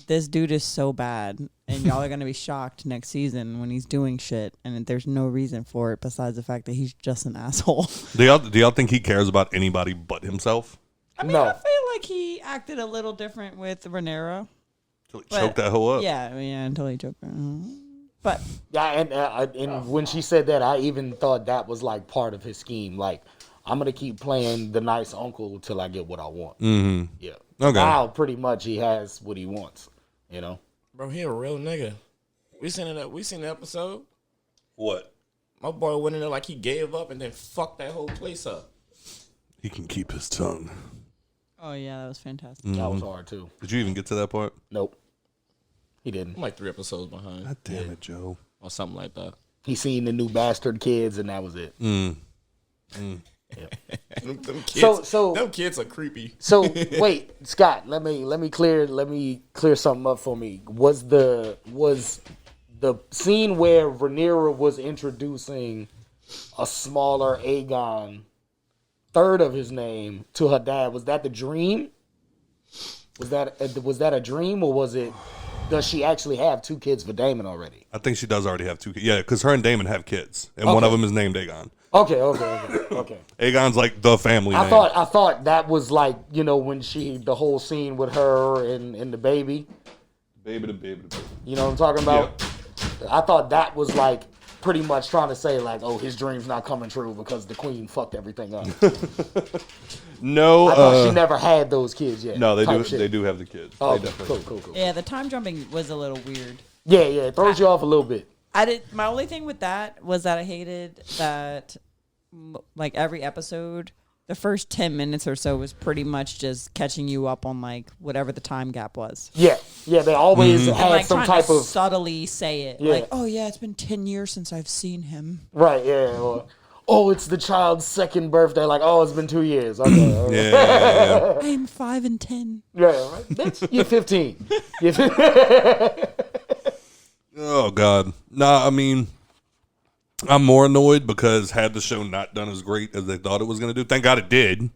this dude is so bad, and y'all are gonna be shocked next season when he's doing shit, and there's no reason for it besides the fact that he's just an asshole. Do y'all think he cares about anybody but himself? I mean, I feel like he acted a little different with Rhaenyra. Until he choked that hoe up. Yeah, until he choked her. But yeah, and when she said that, I even thought that was like part of his scheme. Like, I'm gonna keep playing the nice uncle till I get what I want. Mm-hmm. Yeah. Okay. Now, pretty much, he has what he wants. You know. Bro, he a real nigga. We seen the episode. What? My boy went in there like he gave up and then fucked that whole place up. He can keep his tongue. oh yeah, that was fantastic. Mm-hmm. That was hard too. Did you even get to that part? Nope. He didn't. I'm like 3 episodes behind. God damn it, Joe. Or something like that. He seen the new Bastard Kids, and that was it. Mm. Them kids, So them kids are creepy. So wait, Scott, let me clear something up for me. Was the scene where Rhaenyra was introducing a smaller Aegon, third of his name, to her dad? Was that the dream? Was that a dream, or was it? Does she actually have 2 kids for Daemon already? I think she does already have 2 kids. Yeah, because her and Daemon have kids, and one of them is named Aegon. Okay. Aegon's like the family name. I thought that was like, when the whole scene with her and the baby. Baby. You know what I'm talking about? Yeah. I thought that was like pretty much trying to say like, oh, his dream's not coming true because the queen fucked everything up. No, I thought she never had those kids yet. No, they do. Shit. They do have the kids. Oh, cool. Yeah, the time jumping was a little weird. Yeah, it throws you off a little bit. My only thing with that was that I hated that, like, every episode, the first 10 minutes or so was pretty much just catching you up on, like, whatever the time gap was. Yeah, they always had like, some type of subtly say it. Yeah. Like, oh yeah, it's been 10 years since I've seen him. Right, yeah. Or, oh, it's the child's 2nd birthday. Like, oh, it's been 2 years. Okay. Yeah. I am 5 and 10. Yeah, right. Bitch, you're 15. Oh God. Nah, I mean, I'm more annoyed because had the show not done as great as they thought it was going to do, thank God it did.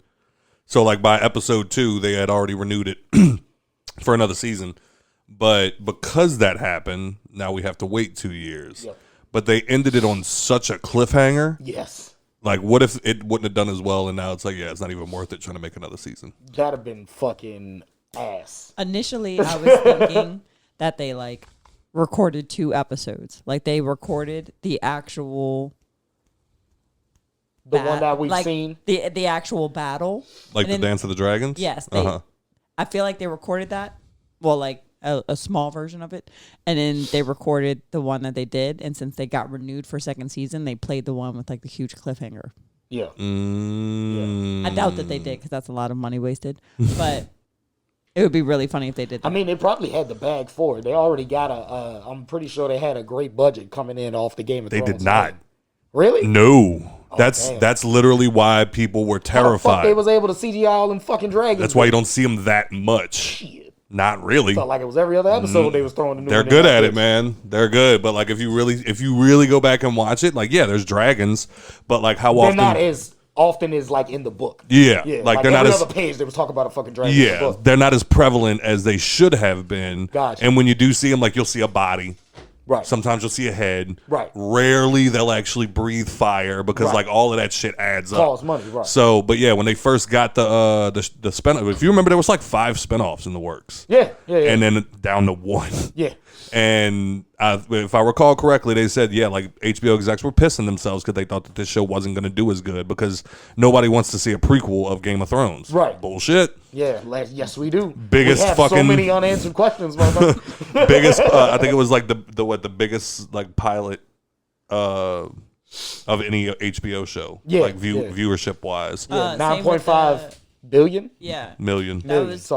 So like by episode 2, they had already renewed it for another season. But because that happened, now we have to wait 2 years. Yep. But they ended it on such a cliffhanger. Yes. Like, what if it wouldn't have done as well, and now it's like, yeah, it's not even worth it trying to make another season. That'd have been fucking ass. Initially, I was thinking that they, like, recorded 2 episodes. Like, they recorded the actual... The one that we've seen? The actual battle. Like the Dance of the Dragons? Yes. I feel like they recorded that. Well, like, a small version of it, and then they recorded the one that they did, and since they got renewed for 2nd season, they played the one with like the huge cliffhanger. Yeah. I doubt that they did because that's a lot of money wasted, but it would be really funny if they did that. I mean, they probably had the bag for it. They already got I'm pretty sure they had a great budget coming in off the Game of Thrones. They did not. Really? No. Oh, that's literally why people were terrified. How the fuck they was able to CGI all them fucking dragons? That's why you don't see them that much. Shit. Not really. Felt like it was every other episode they was throwing the new. They're good at it, man. They're good, but like if you really go back and watch it, like yeah, there's dragons, but like how often they're not as often as like in the book. Yeah, like they're not every as other page they was talking about a fucking dragon. in the book. they're not as prevalent as they should have been. Gotcha. And when you do see them, like you'll see a body. Right. Sometimes you'll see a head. Right. Rarely they'll actually breathe fire because like all of that shit adds up. Costs money, right. So, but yeah, when they first got the spin-off, if you remember, there was like 5 spin-offs in the works. Yeah. And then down to 1. Yeah. And if I recall correctly, they said, yeah, like HBO execs were pissing themselves because they thought that this show wasn't going to do as good because nobody wants to see a prequel of Game of Thrones. Right. Bullshit. Yeah. Yes, we do. Biggest we have fucking so many unanswered questions, motherfucker. biggest. I think it was like the biggest like pilot of any HBO show. Yeah. Like viewership wise. Yeah. 9.5 billion. Yeah. Million. That was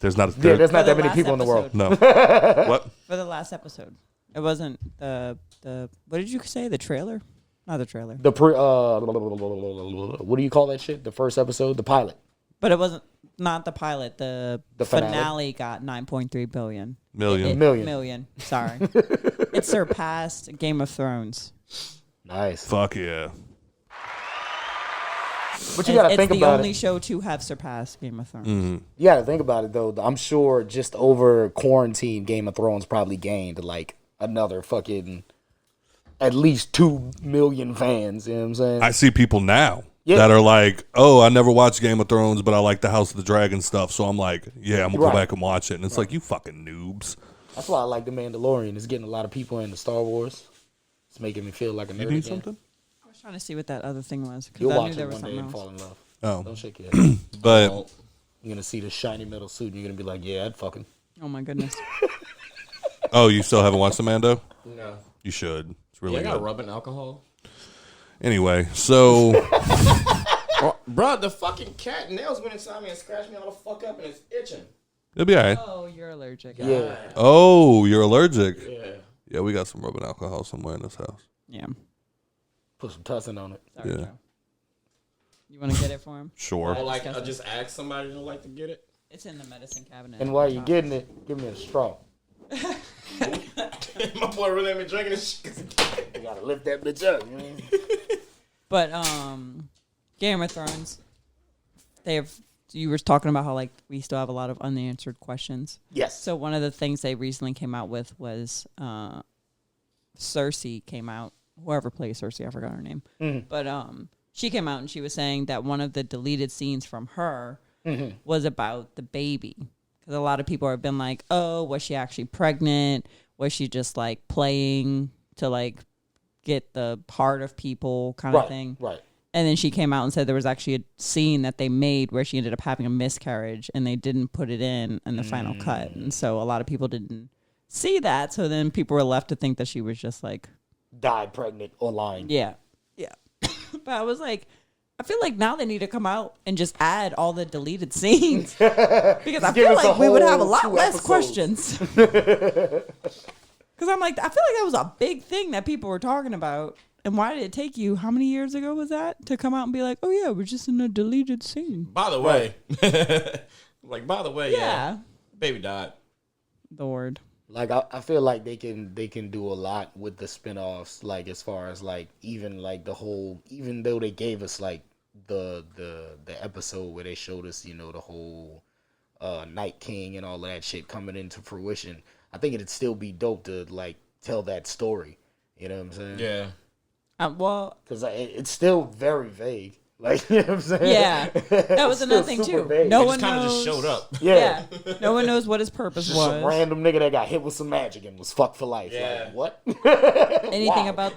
There's not. There's not that many last people in the world. episode. No. What? For the last episode. It wasn't the what did you say? The trailer? Not the trailer. The what do you call that shit? The first episode, the pilot. But it wasn't not the pilot. The finale? finale got 9.3 billion. Million. Sorry. It surpassed Game of Thrones. Nice. Fuck yeah. But you got to think It's the about only it. show to have surpassed Game of Thrones. You got to think about it, though. I'm sure just over quarantine, Game of Thrones probably gained like another fucking at least 2 million fans. You know what I'm saying? I see people now that are like, oh, I never watched Game of Thrones, but I like the House of the Dragon stuff. So I'm like, yeah, I'm going to go back and watch it. And it's like, you fucking noobs. That's why I like The Mandalorian. It's getting a lot of people into Star Wars. It's making me feel like a nerd. You need something? I was trying to see what that other thing was. You'll I knew watch there it was one day something and else. fall in love. Oh. Don't shake your head. But You're going to see the shiny metal suit and you're going to be like, yeah, I'd fucking. Oh my goodness. oh, you still haven't watched the Mando? No. You should. It's really You got good. rubbing alcohol? Anyway, so Bro, the fucking cat nails went inside me and scratched me all the fuck up and it's itching. it'll be all right. Oh, you're allergic. Yeah. Oh, you're allergic? Yeah. Yeah, we got some rubbing alcohol somewhere in this house. Yeah. Put some tussin on it. Sorry, Yeah. Joe. You want to get it for him? Sure. Or like, I just asked somebody to like to get it. It's in the medicine cabinet. And while you're getting it, give me a straw. My boy really ain't been drinking this shit. You got to lift that bitch up. You know? But Game of Thrones, you were talking about how like we still have a lot of unanswered questions. Yes. So one of the things they recently came out with was Cersei came out. Whoever plays Cersei, I forgot her name. But she came out and she was saying that one of the deleted scenes from her was about the baby. Because a lot of people have been like, oh, was she actually pregnant? Was she just like playing to like get the heart of people kind of thing? Right. And then she came out and said there was actually a scene that they made where she ended up having a miscarriage and they didn't put it in the final cut. And so a lot of people didn't see that. So then people were left to think that she was just like... died pregnant or lying. Yeah. Yeah. But I was like, I feel like now they need to come out and just add all the deleted scenes. Because I feel like we would have a lot less questions. Because I'm like, I feel like that was a big thing that people were talking about. And why did it take you, how many years ago was that? To come out and be like, oh yeah, we're just in a deleted scene. By the way. Yeah. Baby died. Lord. Like I feel like they can do a lot with the spinoffs, like as far as like even like the whole, even though they gave us like the episode where they showed us, you know, the whole Night King and all of that shit coming into fruition, I think it'd still be dope to like tell that story. You know what I'm saying? Yeah. Well, because it's still very vague. Like, you know what I'm saying? Yeah. That was another thing too. No one kind of knows. just showed up. Yeah. No one knows what his purpose Just was. some random nigga that got hit with some magic and was fucked for life. Yeah. Like, what? Anything Wow. about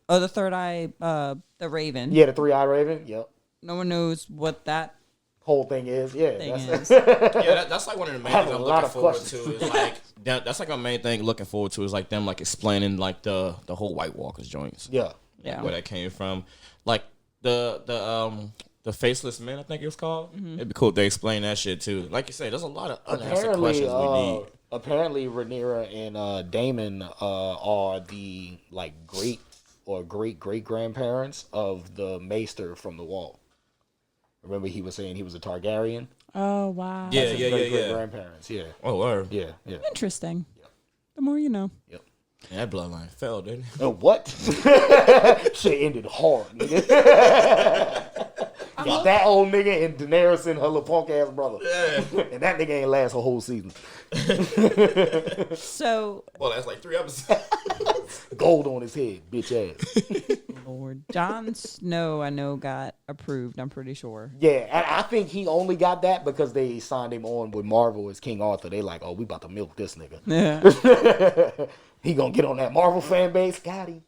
the third eye, the Raven. Yeah, the 3-eyed raven. Yep. No one knows what that Whole thing is. Yeah. thing That's is. Yeah, that's like one of the main I have things a I'm lot looking of forward questions. to. Is like that's like my main thing looking forward to is like them like explaining like the whole White Walkers joints. Yeah. Yeah. Where that came from. Like the Faceless Men, I think it was called. It'd be cool if they explain that shit too. Like you say, there's a lot of unanswered questions we need. Apparently, Rhaenyra and Daemon are the like great grandparents of the Maester from the Wall. Remember, he was saying he was a Targaryen. Oh wow. Yeah, Great grandparents. Yeah. Oh, word. Yeah. Yeah. Interesting. The more you know. Yep. Yeah, that bloodline fell, didn't it? What? Shit ended hard, nigga. Got that old nigga and Daenerys and her little punk ass brother. Yeah. And that nigga ain't last a whole season. So Well, that's like 3 episodes. Gold on his head, bitch ass. Lord, Jon Snow, I know got approved. I'm pretty sure. Yeah, and I think he only got that because they signed him on with Marvel as King Arthur. They like, oh, we about to milk this nigga. Yeah. He gonna get on that Marvel fan base. Got him.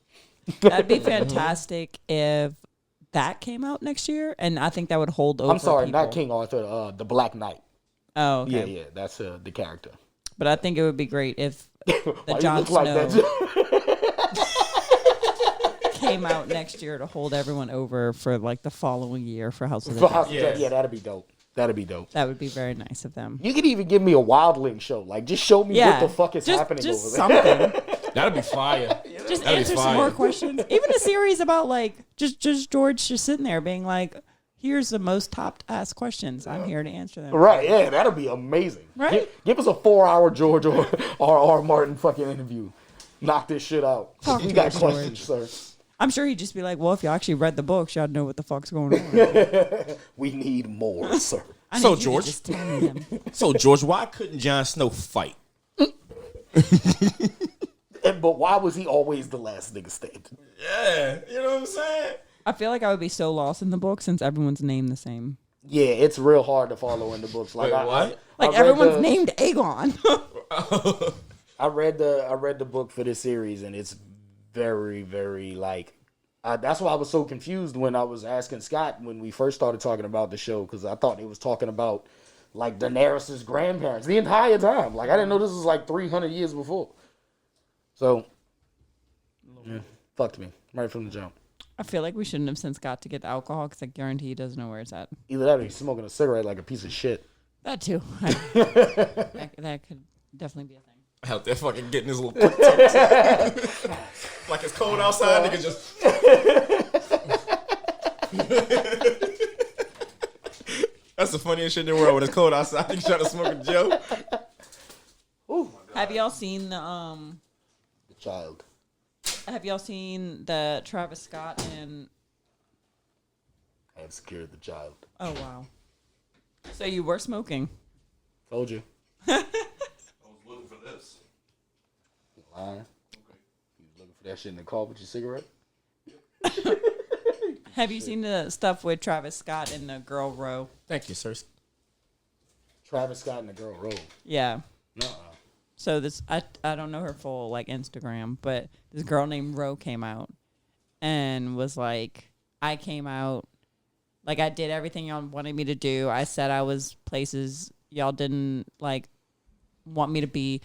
That'd be fantastic if that came out next year, and I think that would hold over. I'm sorry, people. not King Arthur. The Black Knight. Oh, okay. Yeah, that's the character. But I think it would be great if the Why you Jon look like Snow that? came out next year to hold everyone over for like the following year for House of the For Dragon. House of Dragon. Yeah, that'd be dope. That'd be dope. That would be very nice of them. You could even give me a Wildling show. Like, just show me what the fuck is happening just over there. something. That'd be fire. Just That'd be answer some fire. more questions. Even a series about like just George just sitting there being like, "Here's the most top asked questions. I'm here to answer them." Right? Yeah, that'd be amazing. Right? Give us a 4-hour George or R. Martin fucking interview. Knock this shit out. Talk We to got us, questions, sir. I'm sure he'd just be like, well, if you actually read the books, y'all know what the fuck's going on. We need more, sir. I So, need you to George. just tell me them. So, George, why couldn't Jon Snow fight? But why was he always the last nigga standing? Yeah, you know what I'm saying? I feel like I would be so lost in the book since everyone's named the same. Yeah, it's real hard to follow in the books. Like, Wait, what? I Like read everyone's the- named Aegon. I read the book for this series, and it's very, very like. That's why I was so confused when I was asking Scott when we first started talking about the show, because I thought he was talking about like Daenerys' grandparents the entire time. Like I didn't know this was like 300 years before. So, yeah, fucked me right from the jump. I feel like we shouldn't have sent Scott to get the alcohol because I guarantee he doesn't know where it's at. Either that or he's smoking a cigarette like a piece of shit. That too. that could definitely be a thing. Out there fucking getting his little quick talks. Like it's cold outside, nigga just. That's the funniest shit in the world when it's cold outside. Nigga trying to smoke a Joe. Have y'all seen the The child. Have y'all seen the Travis Scott and? I have secured the child. Oh wow. So you were smoking. Told you. I was looking for this. Lying. Okay. You was looking for that shit in the car with your cigarette? Have you seen the stuff with Travis Scott and the girl Roe? Thank you, sir. Travis Scott and the girl Roe. Yeah. Nuh-uh. So this I don't know her full like Instagram, but this girl named Roe came out and was like, I came out, like I did everything y'all wanted me to do. I said I was places y'all didn't like want me to be,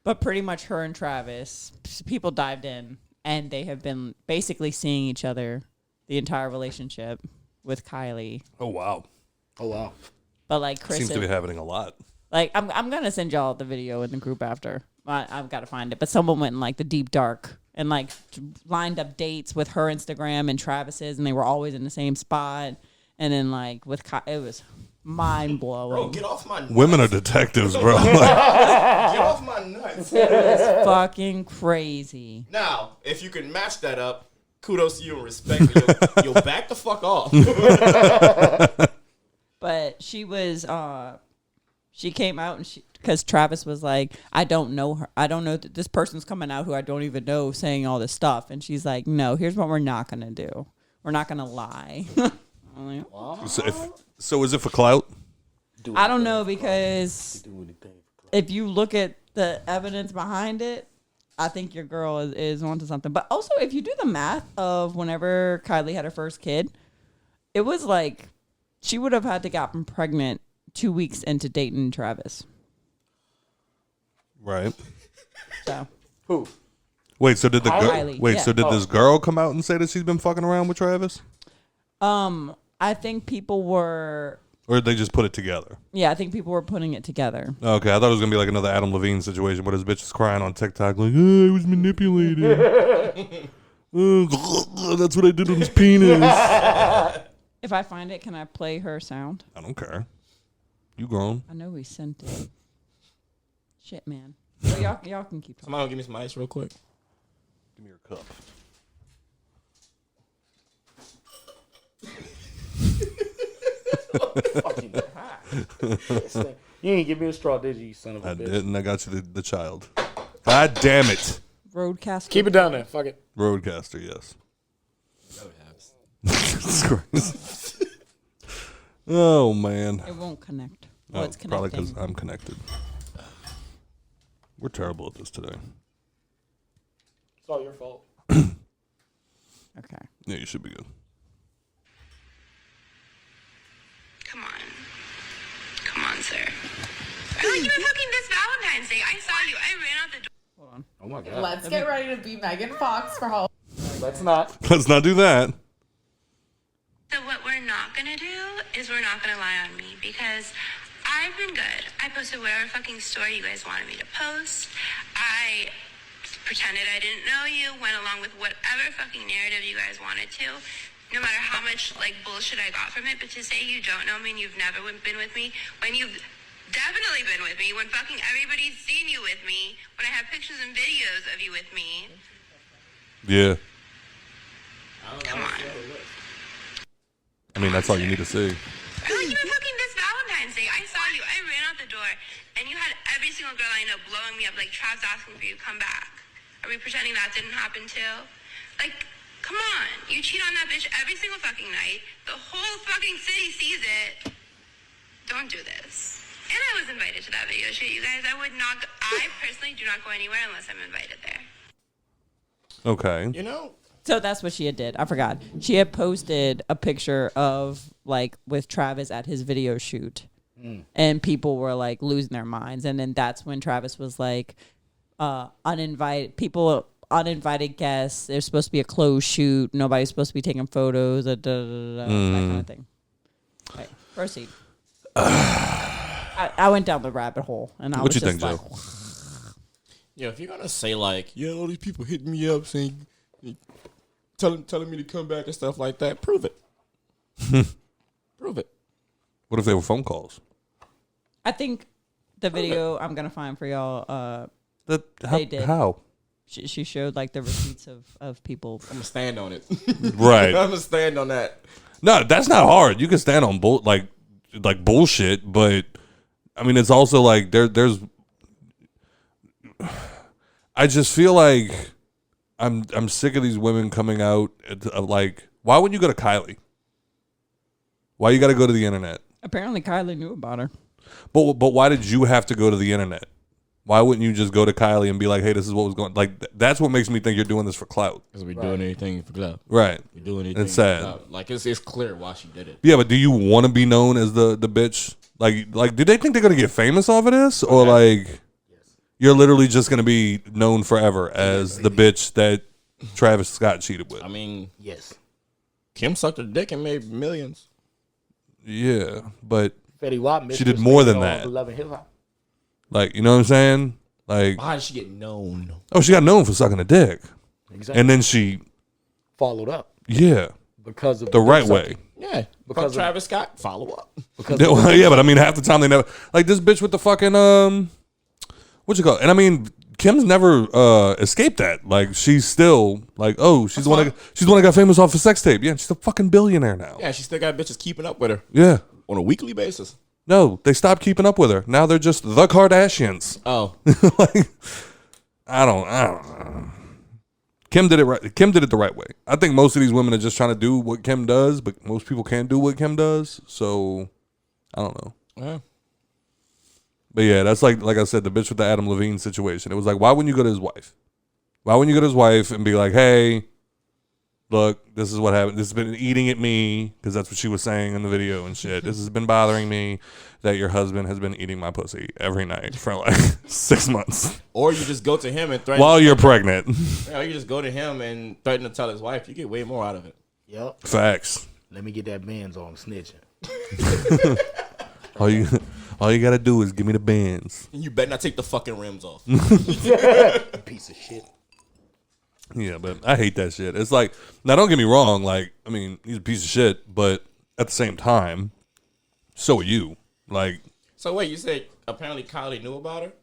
but pretty much her and Travis, people dived in and they have been basically seeing each other the entire relationship with Kylie. Oh wow. Oh wow. But like Chris Seems to be happening a lot. Like, I'm going to send y'all the video in the group after. I've got to find it. But someone went in, like, the deep dark and, like, lined up dates with her Instagram and Travis's, and they were always in the same spot. And then, like, it was mind-blowing. Bro, get off my nuts. Women are detectives, bro. Like, Get off my nuts. It's fucking crazy. Now, if you can match that up, kudos to you and respect. You'll back the fuck off. But she was... She came out and because Travis was like, I don't know her. I don't know that this person's coming out who I don't even know saying all this stuff. And she's like, no, here's what we're not going to do. We're not going to lie. I'm like, wow. so is it for clout? I don't know, because if you look at the evidence behind it, I think your girl is onto something. But also, if you do the math of whenever Kylie had her first kid, it was like she would have had to gotten pregnant 2 weeks into dating Travis. Right. So Who? Wait, so did the girl? Kylie, Wait, yeah. so did this girl come out and say that she's been fucking around with Travis, I think people were. or did they just put it together? Yeah, I think people were putting it together. Okay, I thought it was gonna be like another Adam Levine situation where this bitch is crying on TikTok like, "Oh, I was manipulated. That's what I did with his penis." If I find it, can I play her sound? I don't care. You grown? I know we sent it. Shit, man. Well, y'all can keep talking. Somebody give me some ice real quick. Give me your cup. Fucking hot. You ain't give me a straw, did you son of a I bitch? didn't. I got you the child. God damn it. Roadcaster. Keep it down there. Fuck it. Roadcaster, yes. Jesus Christ. Oh man. It won't connect. Well, it's Probably connecting. because I'm connected. We're terrible at this today. It's all your fault. Okay. Yeah, you should be good. Come on, sir. Oh, you were looking this Valentine's Day. I saw you. I ran out the door. Hold on. Oh my god. Let's get ready to be Megan Fox for Halloween. Let's not. Let's not do that. So what we're not gonna do is we're not gonna lie on me, because I've been good. I posted whatever fucking story you guys wanted me to post. I pretended I didn't know you, went along with whatever fucking narrative you guys wanted to, no matter how much like bullshit I got from it. But to say you don't know me and you've never been with me, when you've definitely been with me, when fucking everybody's seen you with me, when I have pictures and videos of you with me. Yeah. mean, that's all you need to see. Like, even fucking this Valentine's Day, I saw you. I ran out the door, and you had every single girl I know blowing me up, like, Trav's asking for you to come back. Are we pretending that didn't happen too? Like, come on. You cheat on that bitch every single fucking night. The whole fucking city sees it. Don't do this. And I was invited to that video shoot, you guys. I personally do not go anywhere unless I'm invited there. Okay. You know? So that's what she had did. I forgot. She had posted a picture of, like, with Travis at his video shoot. And people were, like, losing their minds. And then that's when Travis was like, uninvited guests. There's supposed to be a closed shoot. Nobody's supposed to be taking photos. That kind of thing. Okay, proceed. I went down the rabbit hole, and I What was you just think, like, Joe? Yeah, if you're gonna say like, yeah, all these people hitting me up saying, telling me to come back and stuff like that, prove it. Prove it. What if they were phone calls? I think the video I'm gonna find for y'all. They did. How? She showed like the receipts of people. I'm gonna stand on it. Right. I'm gonna stand on that. No, that's not hard. You can stand on like bullshit, but I mean, it's also like there's. I just feel like I'm sick of these women coming out like, why wouldn't you go to Kylie? Why you got to go to the internet? Apparently, Kylie knew about her. But why did you have to go to the internet? Why wouldn't you just go to Kylie and be like, hey, this is what was going on? Like, that's what makes me think you're doing this for clout. Because we're doing anything for clout. Right. We're doing anything it's sad. for clout. Like, it's clear why she did it. Yeah, but do you want to be known as the bitch? Like, do they think they're going to get famous off of this? Or, like, you're literally just going to be known forever as the bitch that Travis Scott cheated with? I mean, yes. Kim sucked her dick and made millions. Yeah, but Fetty Wap she did more than that. Like, you know what I'm saying? Like, why did she get known? Oh, she got known for sucking a dick. Exactly. And then she followed up. Yeah. Because of the right way. Yeah. Because Travis Scott, follow up. Yeah, but I mean, half the time they never, like this bitch with the fucking what you call it? And I mean, Kim's never escaped that. Like, she's still like, oh, she's the one that got famous off a sex tape. Yeah, she's a fucking billionaire now. Yeah, she still got bitches keeping up with her. Yeah. On a weekly basis. No, they stopped keeping up with her. Now they're just the Kardashians. Oh. Like, I don't know. Kim did it right. Kim did it the right way. I think most of these women are just trying to do what Kim does, but most people can't do what Kim does. So I don't know. Yeah. But yeah, that's like I said, the bitch with the Adam Levine situation. It was like, why wouldn't you go to his wife? Why wouldn't you go to his wife and be like, hey, look, this is what happened. This has been eating at me, because that's what she was saying in the video and shit. This has been bothering me that your husband has been eating my pussy every night for like 6 months. Or you just go to him and threaten. While you're pregnant. Yeah, you just go to him and threaten to tell his wife. You get way more out of it. Yep. Facts. Let me get that Benz on snitching. all you gotta do is give me the bands. And you better not take the fucking rims off. Piece of shit. Yeah, but I hate that shit. It's like, now don't get me wrong, like, I mean, he's a piece of shit, but at the same time, so are you. Like, so wait, you said apparently Kylie knew about her?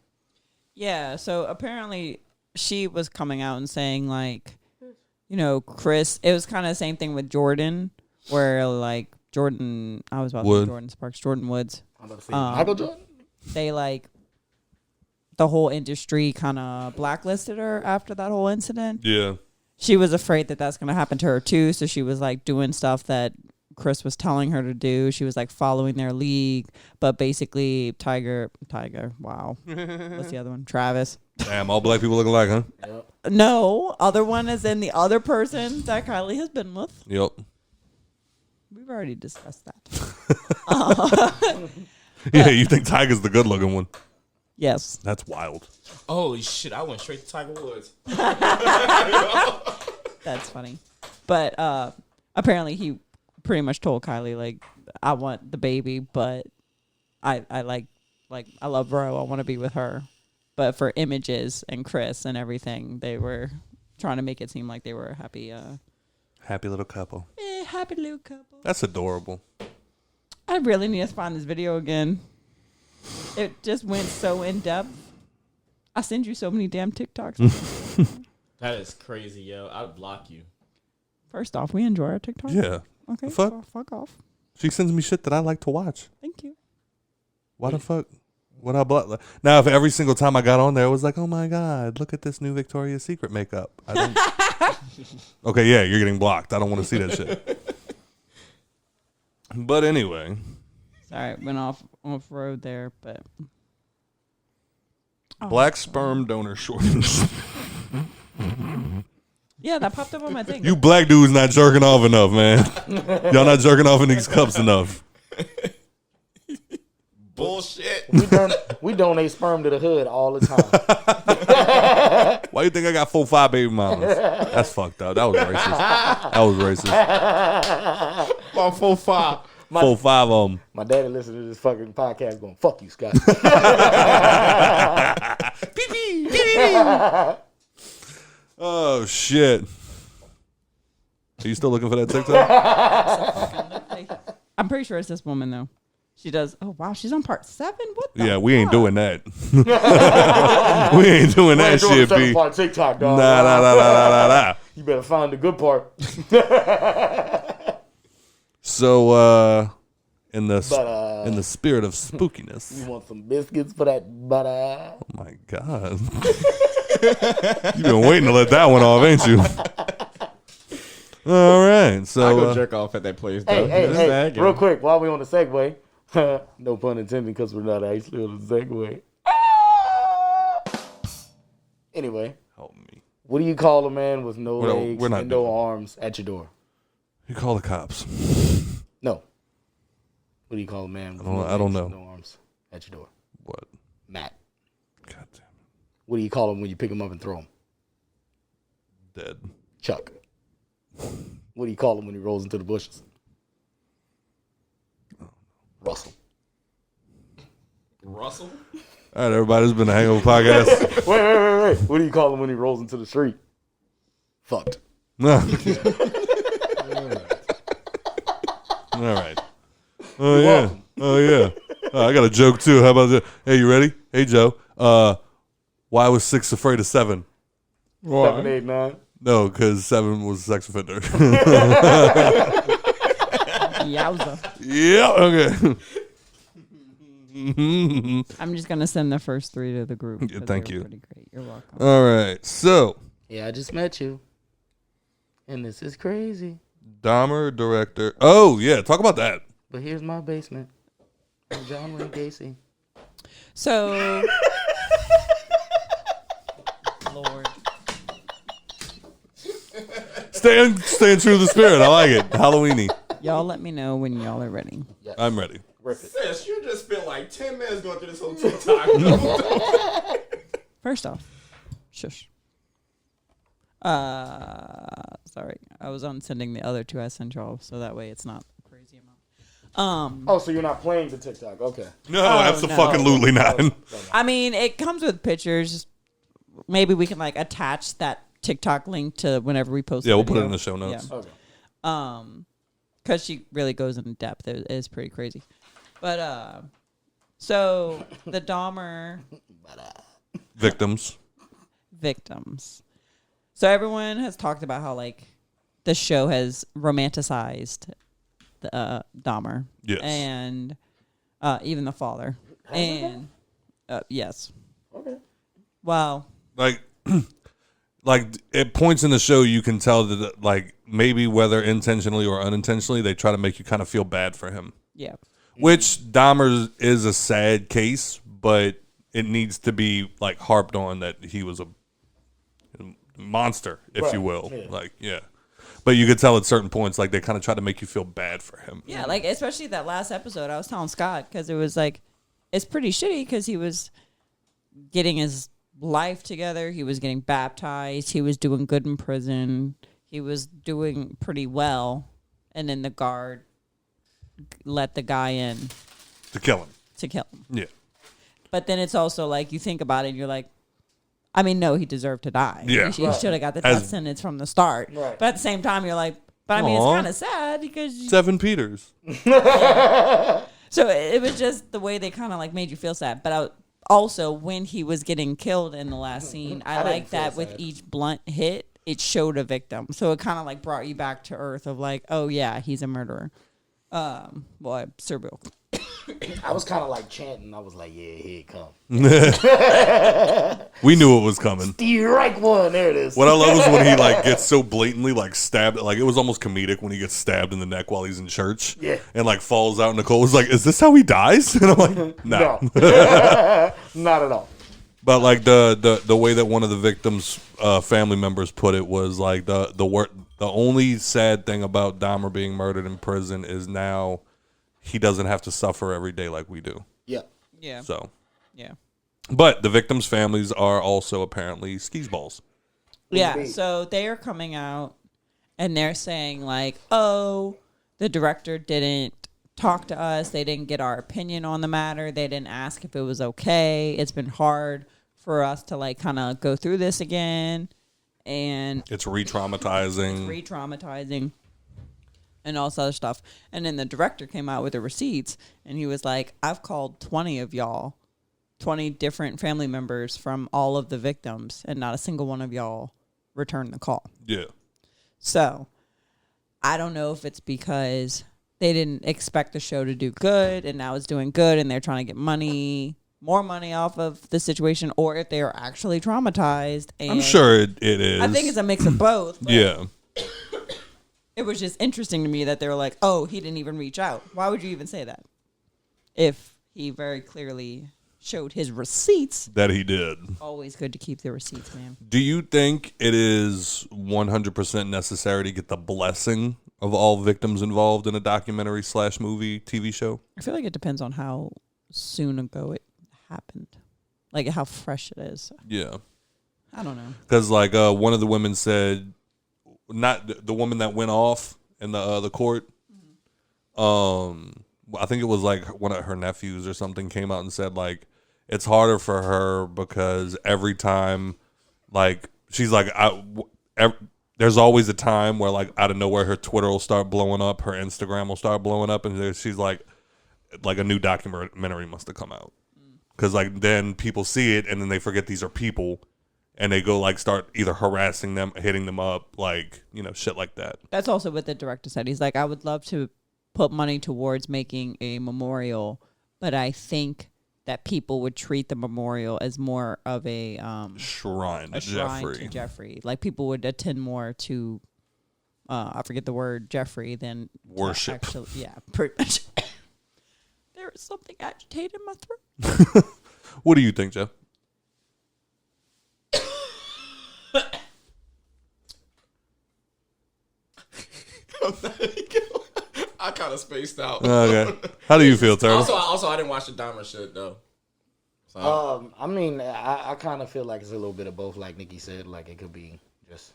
Yeah, so apparently she was coming out and saying, like, you know, Chris, it was kind of the same thing with Jordan, where, like, Jordan, I was about to say Jordan Sparks, Jordan Woods. I'm about to say Michael Jordan? They, like, the whole industry kind of blacklisted her after that whole incident. Yeah. She was afraid that that's going to happen to her too, so she was like doing stuff that Chris was telling her to do. She was like following their league, but basically Tiger, wow. What's the other one? Travis. Damn, all black people look alike, huh? Yep. No, other one is in the other person that Kylie has been with. Yep. We've already discussed that. Yeah, you think Tiger's the good looking one? Yes. That's wild. Holy shit, I went straight to Tiger Woods. That's funny. But apparently he pretty much told Kylie, like, I want the baby, but I like I love Ro. I want to be with her. But for images and Chris and everything, they were trying to make it seem like they were a happy little couple. Happy little couple. That's adorable. I really need to find this video again. It just went so in depth. I send you so many damn TikToks. That is crazy, yo. I'd block you. First off, we enjoy our TikToks. Yeah. Okay. Fuck. Well, fuck off. She sends me shit that I like to watch. Thank you. Why the fuck? What I block? Now, if every single time I got on there, it was like, oh my God, look at this new Victoria's Secret makeup. I don't. Okay, yeah, you're getting blocked. I don't want to see that shit. But anyway. Sorry, went off road there, but. Black sperm donor shortage. Yeah, that popped up on my thing. You black dudes not jerking off enough, man. Y'all not jerking off in these cups enough. Bullshit. We donate sperm to the hood all the time. Why you think I got 4-5 baby mamas? That's fucked up. That was racist. My 4-5. 4-5 of them. My daddy listened to this fucking podcast going, fuck you, Scott. Oh, shit. Are you still looking for that TikTok? I'm pretty sure it's this woman, though. She does. Oh, wow. She's on part 7? What the Yeah, we ain't fuck? doing that. We ain't doing that shit, B. Part TikTok, dog. Nah. You better find the good part. So, in the spirit of spookiness. You want some biscuits for that butter? Oh, my God. You've been waiting to let that one off, ain't you? All right. So, I go jerk off at that place, though. Hey, real quick, while we on the segue. No pun intended, because we're not actually on the segue. Anyway. Help me. What do you call a man with no legs we're not and no arms at your door? You call the cops. No. What do you call a man with I don't know. no arms at your door? What? Matt. God damn it. What do you call him when you pick him up and throw him? Dead. Chuck. What do you call him when he rolls into the bushes? Russell. Russell? All right, everybody. This has been the Hangover Podcast. Wait. What do you call him when he rolls into the street? Fucked. No. All right. Oh, yeah. I got a joke, too. How about that? Hey, you ready? Hey, Joe. Why was 6 afraid of 7? 7, 8, 9. No, because 7 was a sex offender. Yowza. Yeah, okay. I'm just going to send the first 3 to the group. Yeah, thank you. Pretty great. You're welcome. All right. So. Yeah, I just met you. And this is crazy. Dahmer director. Oh, yeah. Talk about that. But here's my basement. I'm John Wayne Gacy. So. Lord. Staying true to the spirit. I like it. Halloweeny. Y'all let me know when y'all are ready. Yes. I'm ready. Sis, you just spent like 10 minutes going through this whole TikTok. First off, shush. Sorry. I was on sending the other 2 I sent y'all, so that way it's not a crazy amount. Oh, so you're not playing the TikTok? Okay. No, absolutely not. I mean, it comes with pictures. Maybe we can like attach that TikTok link to whenever we post. Yeah, we'll put it in the show notes. Yeah. Okay. Because she really goes in depth. It is pretty crazy. But so the Dahmer victims. So everyone has talked about how like the show has romanticized the Dahmer. Yes. And even the father. And yes. Okay. Wow. Like at points in the show, you can tell that like maybe whether intentionally or unintentionally, they try to make you kind of feel bad for him. Yeah. Which Dahmer is a sad case, but it needs to be like harped on that he was a monster, if you will. Yeah. Like, yeah. But you could tell at certain points, like they kind of try to make you feel bad for him. Yeah, like especially that last episode, I was telling Scott because it was like, it's pretty shitty because he was getting his life together. He was getting baptized. He was doing good in prison. He was doing pretty well. And then the guard let the guy in. To kill him. Yeah. But then it's also like, you think about it and you're like, I mean, no, he deserved to die. Yeah. He should have got the death sentence from the start. Right. But at the same time, you're like, but I mean, it's kind of sad because... 7 Peters. So it was just the way they kind of like made you feel sad. But also, when he was getting killed in the last scene, I like that with each blunt hit, it showed a victim. So it kind of like brought you back to earth of like, oh yeah, he's a murderer. Well, cereal. I was kind of like chanting. I was like, yeah, here it comes. We knew it was coming. Strike one. There it is. What I love is when he like gets so blatantly like stabbed. Like it was almost comedic when he gets stabbed in the neck while he's in church. Yeah. And like falls out. Nicole was like, "Is this how he dies?" And I'm like, "No, not at all." But like the way that one of the victims' family members put it was like the only sad thing about Dahmer being murdered in prison is now he doesn't have to suffer every day like we do. Yeah. Yeah. So. Yeah. But the victims' families are also apparently skeezballs. Yeah. So they are coming out and they're saying like, "Oh, the director didn't talk to us. They didn't get our opinion on the matter. They didn't ask if it was okay. It's been hard for us to like kind of go through this again." And it's re-traumatizing. And all this other stuff. And then the director came out with the receipts and he was like, "I've called 20 of y'all, 20 different family members from all of the victims, and not a single one of y'all returned the call." Yeah. So I don't know if it's because they didn't expect the show to do good and now it's doing good and they're trying to get more money off of the situation, or if they are actually traumatized. And I'm sure it is. I think it's a mix of both. Yeah. It was just interesting to me that they were like, "Oh, he didn't even reach out." Why would you even say that? If he very clearly showed his receipts. That he did. Always good to keep the receipts, man. Do you think it is 100% necessary to get the blessing of all victims involved in a documentary / movie TV show? I feel like it depends on how soon ago it happened. Like how fresh it is. Yeah. I don't know. Because like one of the women said, not the woman that went off in the court. I think it was like one of her nephews or something came out and said like it's harder for her because every time, like she's like, there's always a time where like out of nowhere her Twitter will start blowing up, her Instagram will start blowing up, and she's like a new documentary must have come out because like then people see it and then they forget these are people. And they go like start either harassing them, hitting them up, like, you know, shit like that. That's also what the director said. He's like, "I would love to put money towards making a memorial, but I think that people would treat the memorial as more of a shrine to Jeffrey. Like people would attend more to, I forget the word, Jeffrey, than worship. Actually, yeah, pretty much. There is something agitated in my throat. What do you think, Jeff? I kind of spaced out. Okay. How do you feel, Turtle? Also, I didn't watch the Dahmer shit though. So. I mean, I kind of feel like it's a little bit of both. Like Nikki said, like it could be just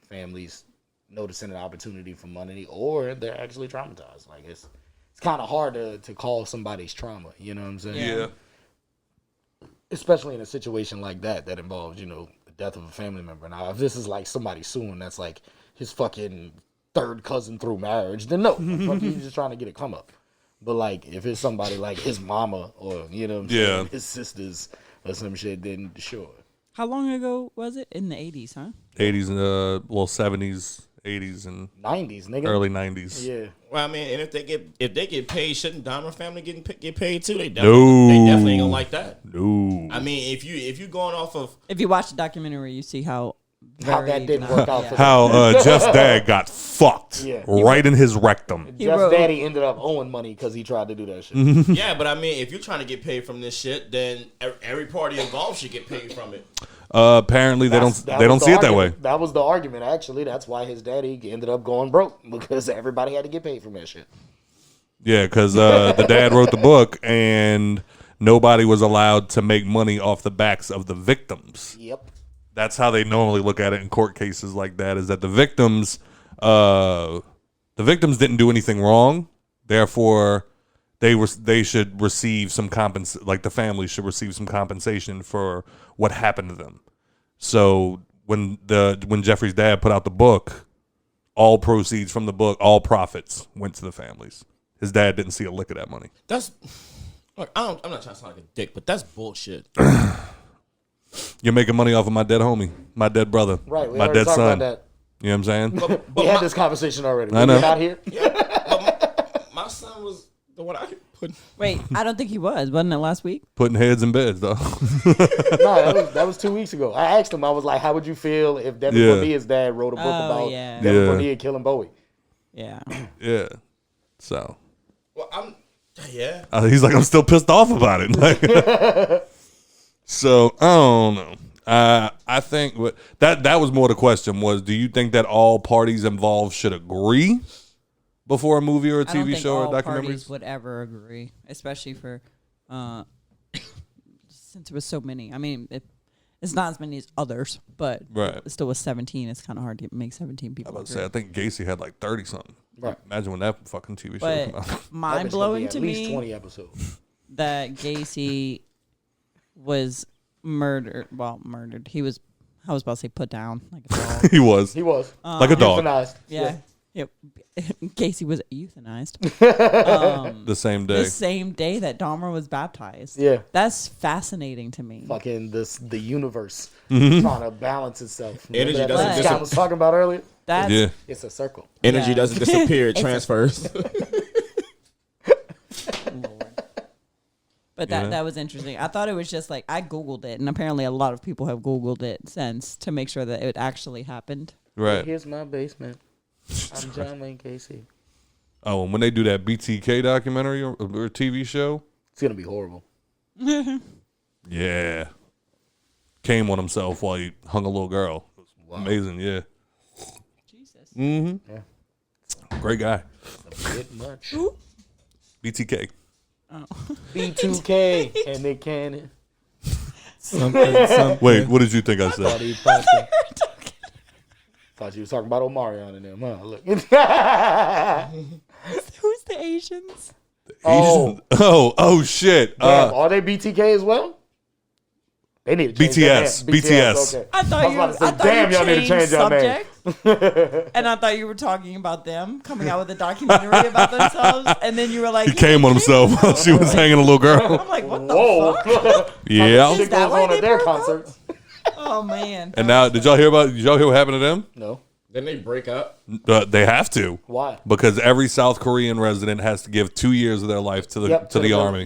families noticing an opportunity for money, or they're actually traumatized. Like it's kind of hard to call somebody's trauma. You know what I'm saying? Yeah. Especially in a situation like that involves the death of a family member. Now, if this is like somebody suing, that's like his fucking third cousin through marriage, then no, he's just trying to get a come up. But like if it's somebody like his mama or his sisters or some shit, then sure. How long ago was it? In the 80s, huh? 80s and 70s, 80s and 90s, nigga. Early 90s. Yeah. Well, I mean, and if they get paid, shouldn't Dahmer family get paid too? They definitely ain't gonna like that. No. I mean, if you going off of if you watch the documentary, you see how that didn't work out. How Jeff's dad got fucked right in his rectum. Jeff's daddy ended up owing money because he tried to do that shit. Yeah, but I mean, if you're trying to get paid from this shit, then every party involved should get paid from it. Apparently, they don't see it that way. That was the argument, actually. That's why his daddy ended up going broke, because everybody had to get paid from that shit. Yeah, because the dad wrote the book, and nobody was allowed to make money off the backs of the victims. Yep. That's how they normally look at it in court cases like that, is that the victims didn't do anything wrong, therefore they should receive some like the family should receive some compensation for what happened to them. So when Jeffrey's dad put out the book, all proceeds from the book, all profits went to the families. His dad didn't see a lick of that money. That's look, I'm not trying to sound like a dick, but that's bullshit. You're making money off of my dead homie, my dead brother, right? My dead son. You know what I'm saying? We had this conversation already. I know. You're not here. Yeah, son was the one I put. Wait, I don't think he was. Wasn't it last week? Putting heads in beds, though. No, that was 2 weeks ago. I asked him, I was like, how would you feel if Devin Bonilla's dad wrote a book about Devin Bonilla killing Bowie? Yeah. Yeah. So. Well, yeah. He's like, I'm still pissed off about it. Like, so, I don't know. I think that was more the question was, do you think that all parties involved should agree before a movie or a TV show or a documentary? Parties would ever agree, especially for since it was so many. I mean, it's not as many as others, but it still was 17. It's kind of hard to make 17 people. I was about to say, I think Gacy had like 30 something. Right. Imagine when that fucking TV show came out. Mind blowing to me. At least 20 episodes. That Gacy was murdered. Well, murdered. He was. I was about to say put down like a dog. He was. Like a dog. Euthanized. Yeah. Casey was euthanized. The same day. The same day that Dahmer was baptized. Yeah. That's fascinating to me. Fucking the universe trying to balance itself. Energy Remember doesn't Scott was talking about earlier? It's a circle. Energy doesn't disappear, it transfers. But that was interesting. I thought it was just like, I Googled it, and apparently a lot of people have Googled it since to make sure that it actually happened. Right. Here's my basement. I'm John Wayne Casey. Oh, and when they do that BTK documentary or TV show, it's gonna be horrible. Yeah, came on himself while he hung a little girl. It was amazing, yeah. Jesus. Mm-hmm. Yeah. Great guy. A bit much. BTK. Oh. B2K and Nick Cannon. Something. Wait, what did you think I said? Thought you was talking about Omarion and them, huh? Look. Who's the Asians? Oh shit. Damn, are they BTK as well? They need to change BTS. Okay. I thought y'all need to change your name. And I thought you were talking about them coming out with a documentary about themselves, and then you were like, he came on himself while she was hanging a little girl. I'm like, what the fuck? Yeah. Shit goes on at their concerts. Oh man. And now, did y'all hear what happened to them? No. Didn't they break up? They have to. Why? Because every South Korean resident has to give 2 years of their life to the army.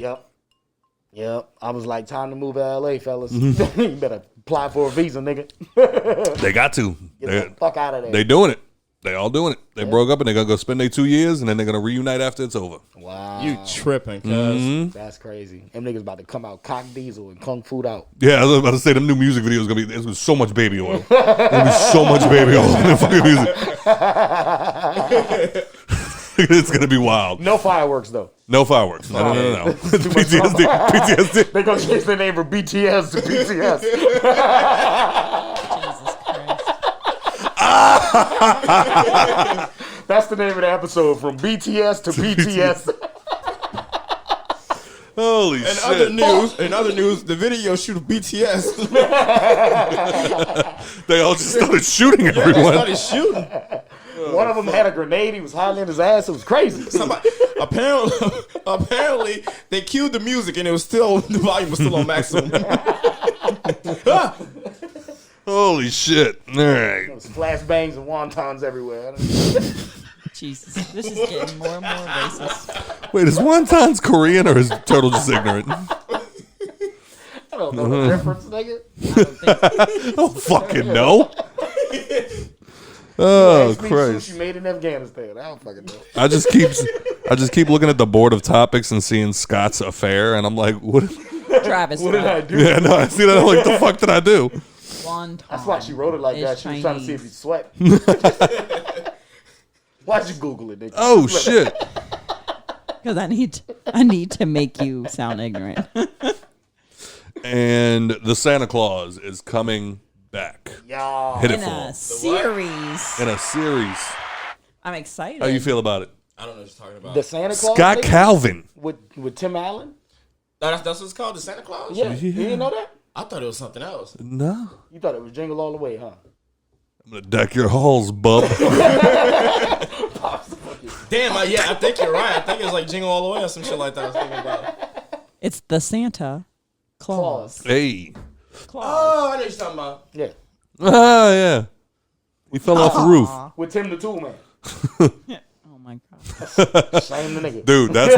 Yep. I was like, time to move to LA, fellas. You better apply for a visa, nigga. They got to. Get the fuck out of there. They doing it. They all doing it. They broke up and they're gonna go spend their 2 years and then they're gonna reunite after it's over. Wow. You tripping, cuz. That's crazy. Them niggas about to come out cock diesel and kung fu out. Yeah, I was about to say them new music videos gonna be there's gonna be so much baby oil. There's gonna be so much baby oil in the fucking music. It's gonna be wild. No fireworks though. No fireworks. No. PTSD. They're gonna change their name from BTS to PTS. Jesus Christ. That's the name of the episode, from BTS to PTS. Holy shit. In other news, the video shoot of BTS. They all just started shooting everyone. They started shooting. One of them had a grenade. He was hiding in his ass. It was crazy. Apparently, they cued the music and the volume was still on maximum. Holy shit. All right. There was flashbangs and wontons everywhere. Jesus. This is getting more and more racist. Wait, is wontons Korean or is Turtle just ignorant? I don't know the difference, nigga. I don't fucking know. Oh Christ! Sushi made in Afghanistan. I don't fucking know. I just keep looking at the board of topics and seeing Scott's affair, and I'm like, what? Travis. What did I do? Yeah, no, I see that. I'm like, the fuck did I do? That's why she wrote it like that. She was trying to see if you sweat. Why'd you Google it, nigga? Oh shit! Because I need to make you sound ignorant. And the Santa Claus is coming back. Y'all. Hit it In for a him. series. In a series. I'm excited. How you feel about it? I don't know what you're talking about. The Santa Claus? Scott nigga? Calvin. With Tim Allen? That's what it's called, the Santa Claus? Yeah. You didn't know that? I thought it was something else. No. You thought it was Jingle All the Way, huh? I'm gonna deck your halls, bub. Damn, I think you're right. I think it's like Jingle All the Way or some shit like that I was thinking about. It's the Santa Claus. Hey. Claus. Oh, I know what you're talking about. Yeah. Ah, yeah. He fell off the roof. With Tim the Tool Man. Oh my god. Shame the nigga. Dude, that's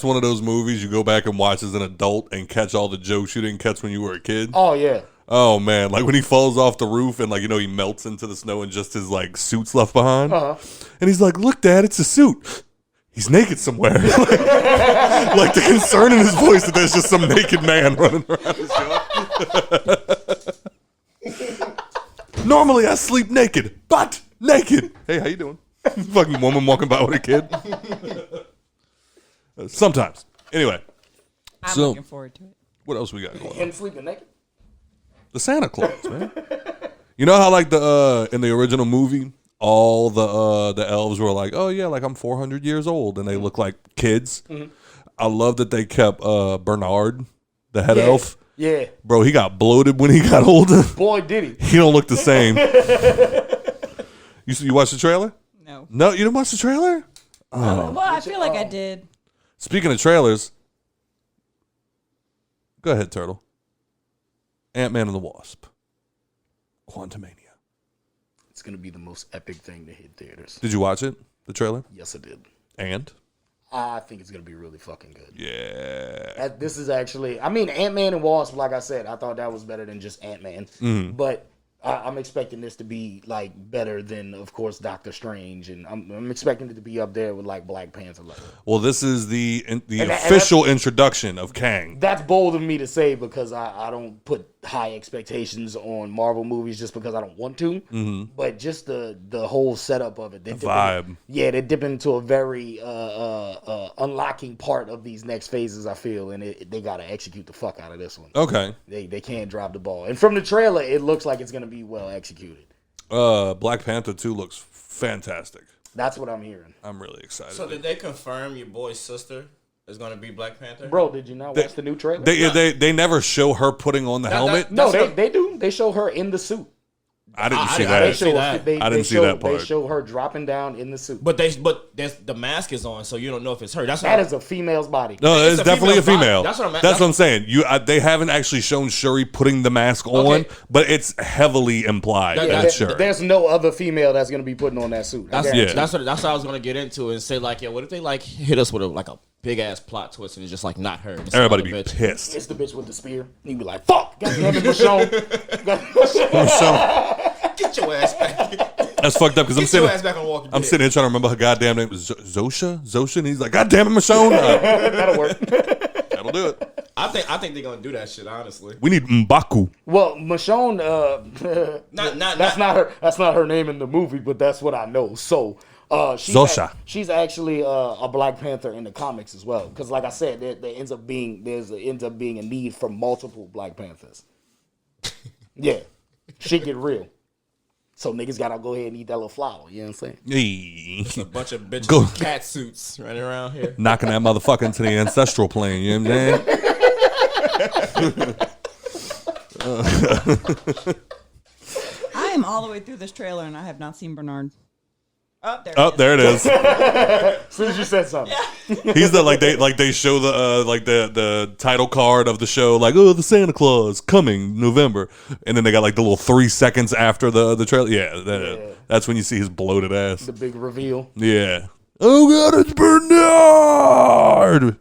one of those movies you go back and watch as an adult and catch all the jokes you didn't catch when you were a kid. Oh yeah. Oh man, like when he falls off the roof and like he melts into the snow and just his like suit's left behind. And he's like, "Look, Dad, it's a suit. He's naked somewhere." like the concern in his voice that there's just some naked man running around his yard. Normally I sleep naked, but naked. Hey, how you doing? Fucking woman walking by with a kid. Sometimes. Anyway. I'm looking forward to it. What else we got going on? Him sleeping naked? The Santa Claus, man. You know how like the in the original movie, all the elves were like, "Oh yeah, like I'm 400 years old," and they look like kids. Mm-hmm. I love that they kept Bernard, the head elf. Yeah. Bro, he got bloated when he got older. Boy, did he. He don't look the same. You watched the trailer? No. No, you didn't watch the trailer? Oh. Well, I feel like I did. Speaking of trailers, go ahead, Turtle. Ant-Man and the Wasp. Quantumania. It's going to be the most epic thing to hit theaters. Did you watch it, the trailer? Yes, I did. And? I think it's going to be really fucking good. Yeah. This is actually, Ant-Man and Wasp, like I said, I thought that was better than just Ant-Man. Mm-hmm. But I'm expecting this to be, like, better than, of course, Doctor Strange. And I'm expecting it to be up there with, like, Black Panther. Well, this is the official introduction of Kang. That's bold of me to say because I don't put high expectations on Marvel movies just because I don't want to. Mm-hmm. But just the whole setup of it. The vibe. They dip into a very unlocking part of these next phases, I feel. And they got to execute the fuck out of this one. Okay. They can't drop the ball. And from the trailer, it looks like it's going to be well executed. Black Panther 2 looks fantastic. That's what I'm hearing. I'm really excited. So did they confirm your boy's sister is going to be Black Panther? Bro, did you not watch the new trailer? They never show her putting on the helmet. No, they do. They show her in the suit. I didn't see that. I didn't see that part. They show her dropping down in the suit. But the mask is on, so you don't know if it's her. That is a female's body. No, it's definitely a female. That's what I'm saying. They haven't actually shown Shuri putting the mask on, but it's heavily implied that's Shuri. There's no other female that's going to be putting on that suit. That's what I was going to get into and say, like, what if they like hit us with a big ass plot twist and it's just like not her? Everybody be pissed. It's the bitch with the spear. He'd be like, "Fuck, goddamn it, Michonne." Get your ass back. That's fucked up because I'm sitting here trying to remember her goddamn name. Zosha, and he's like, "God damn it, Michonne." That'll work. That'll do it. I think they're gonna do that shit. Honestly, we need M'Baku. Well, Michonne, that's not her name in the movie, but that's what I know. So, she's actually a Black Panther in the comics as well. Because, like I said, there ends up being a need for multiple Black Panthers. Yeah, shit get real. So niggas gotta go ahead and eat that little flower. You know what I'm saying? It's a bunch of bitches in cat suits running around here, knocking that motherfucker into the ancestral plane. You know what I'm saying? I am all the way through this trailer and I have not seen Bernard. There it is. As soon as you said something. Yeah. He's they show the title card of the show, like, "Oh, the Santa Claus coming November," and then they got like the little 3 seconds after the trailer. Yeah, that's when you see his bloated ass. The big reveal. Yeah. Oh God, it's Bernard,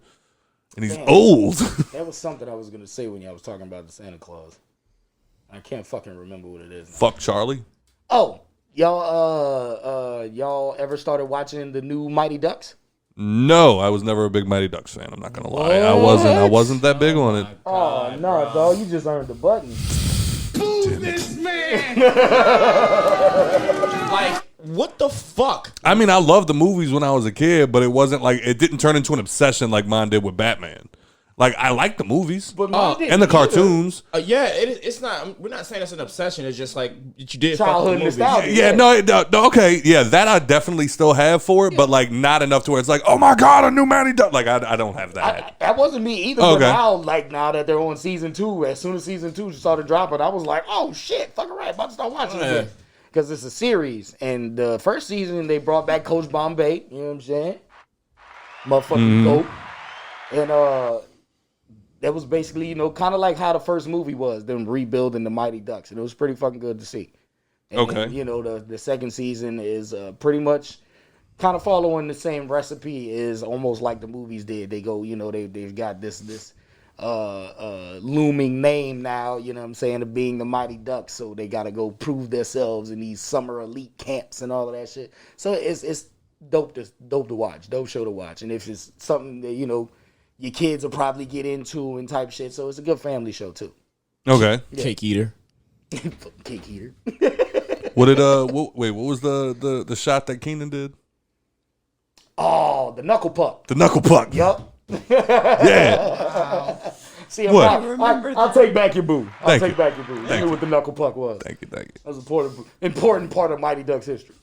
and he's old. That was something I was gonna say when I was talking about the Santa Claus. I can't fucking remember what it is now. Fuck Charlie. Oh. Y'all ever started watching the new Mighty Ducks? No, I was never a big Mighty Ducks fan. I'm not gonna lie. I wasn't that big on it. Oh no, dog! You just earned the button. Move this man. Like, what the fuck? I mean, I loved the movies when I was a kid, but it wasn't like it didn't turn into an obsession like mine did with Batman. Like, I like the movies and the cartoons. It's not. We're not saying it's an obsession. It's just like you did childhood nostalgia. Yeah, no, okay, yeah, that I definitely still have for it, but like not enough to where it's like, oh my God, a new Mighty Duck. Like I don't have that. That wasn't me either. Okay. But now that they're on season 2, as soon as season 2 started dropping, I was like, oh shit, fucking right, about to start watching this because it's a series. And the first season they brought back Coach Bombay. You know what I'm saying? Motherfucking GOAT. And that was basically, kind of like how the first movie was, them rebuilding the Mighty Ducks. And it was pretty fucking good to see. And then, the second season is pretty much kind of following the same recipe is almost like the movies did. They go, they've got this looming name now, you know what I'm saying, of being the Mighty Ducks, so they got to go prove themselves in these summer elite camps and all of that shit. So it's dope to watch, dope show to watch. And if it's something that, your kids will probably get into and type shit, so it's a good family show too. Okay. Yeah. Cake eater. Cake eater. What did what was the shot that Keenan did? Oh, the knuckle puck. The knuckle puck. Yup. Yeah. See, What? I'll take back your boo. I'll take back your boo. You Thank knew you. what the knuckle puck was. Thank you. That was an important part of Mighty Ducks history.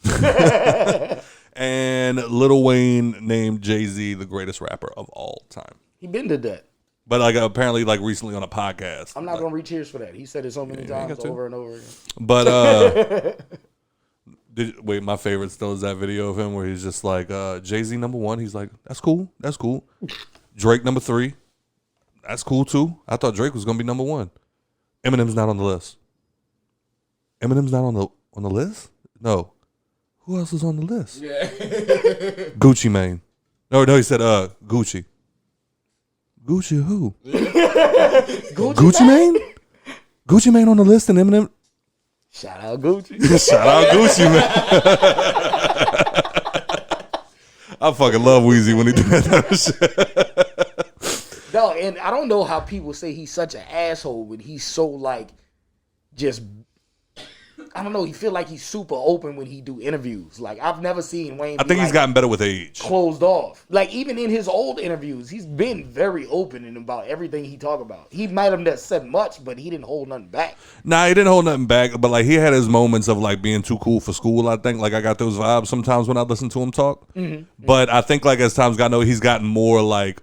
And Lil Wayne named Jay-Z the greatest rapper of all time. He been did that. But apparently recently on a podcast. I'm not gonna reach ears for that. He said it so many times over and over again. But my favorite still is that video of him where he's just like, Jay-Z number 1. He's like, that's cool. Drake number 3. That's cool too. I thought Drake was gonna be number 1. Eminem's not on the list. Eminem's not on the list? No. Who else is on the list? Yeah. Gucci Mane. No, he said Gucci. Gucci who? Gucci Mane? Gucci Mane on the list and Eminem? Shout out Gucci. Shout out Gucci, man. I fucking love Weezy when he do that shit. No, and I don't know how people say he's such an asshole when he's so just. I don't know. He feel like he's super open when he do interviews. Like I've never seen Wayne. I think he's gotten better with age. Closed off. Like even in his old interviews, he's been very open in about everything he talk about. He might have not said much, but he didn't hold nothing back. Nah, he didn't hold nothing back. But he had his moments of being too cool for school. I think I got those vibes sometimes when I listen to him talk. Mm-hmm. But I think as time's gotten on, he's gotten more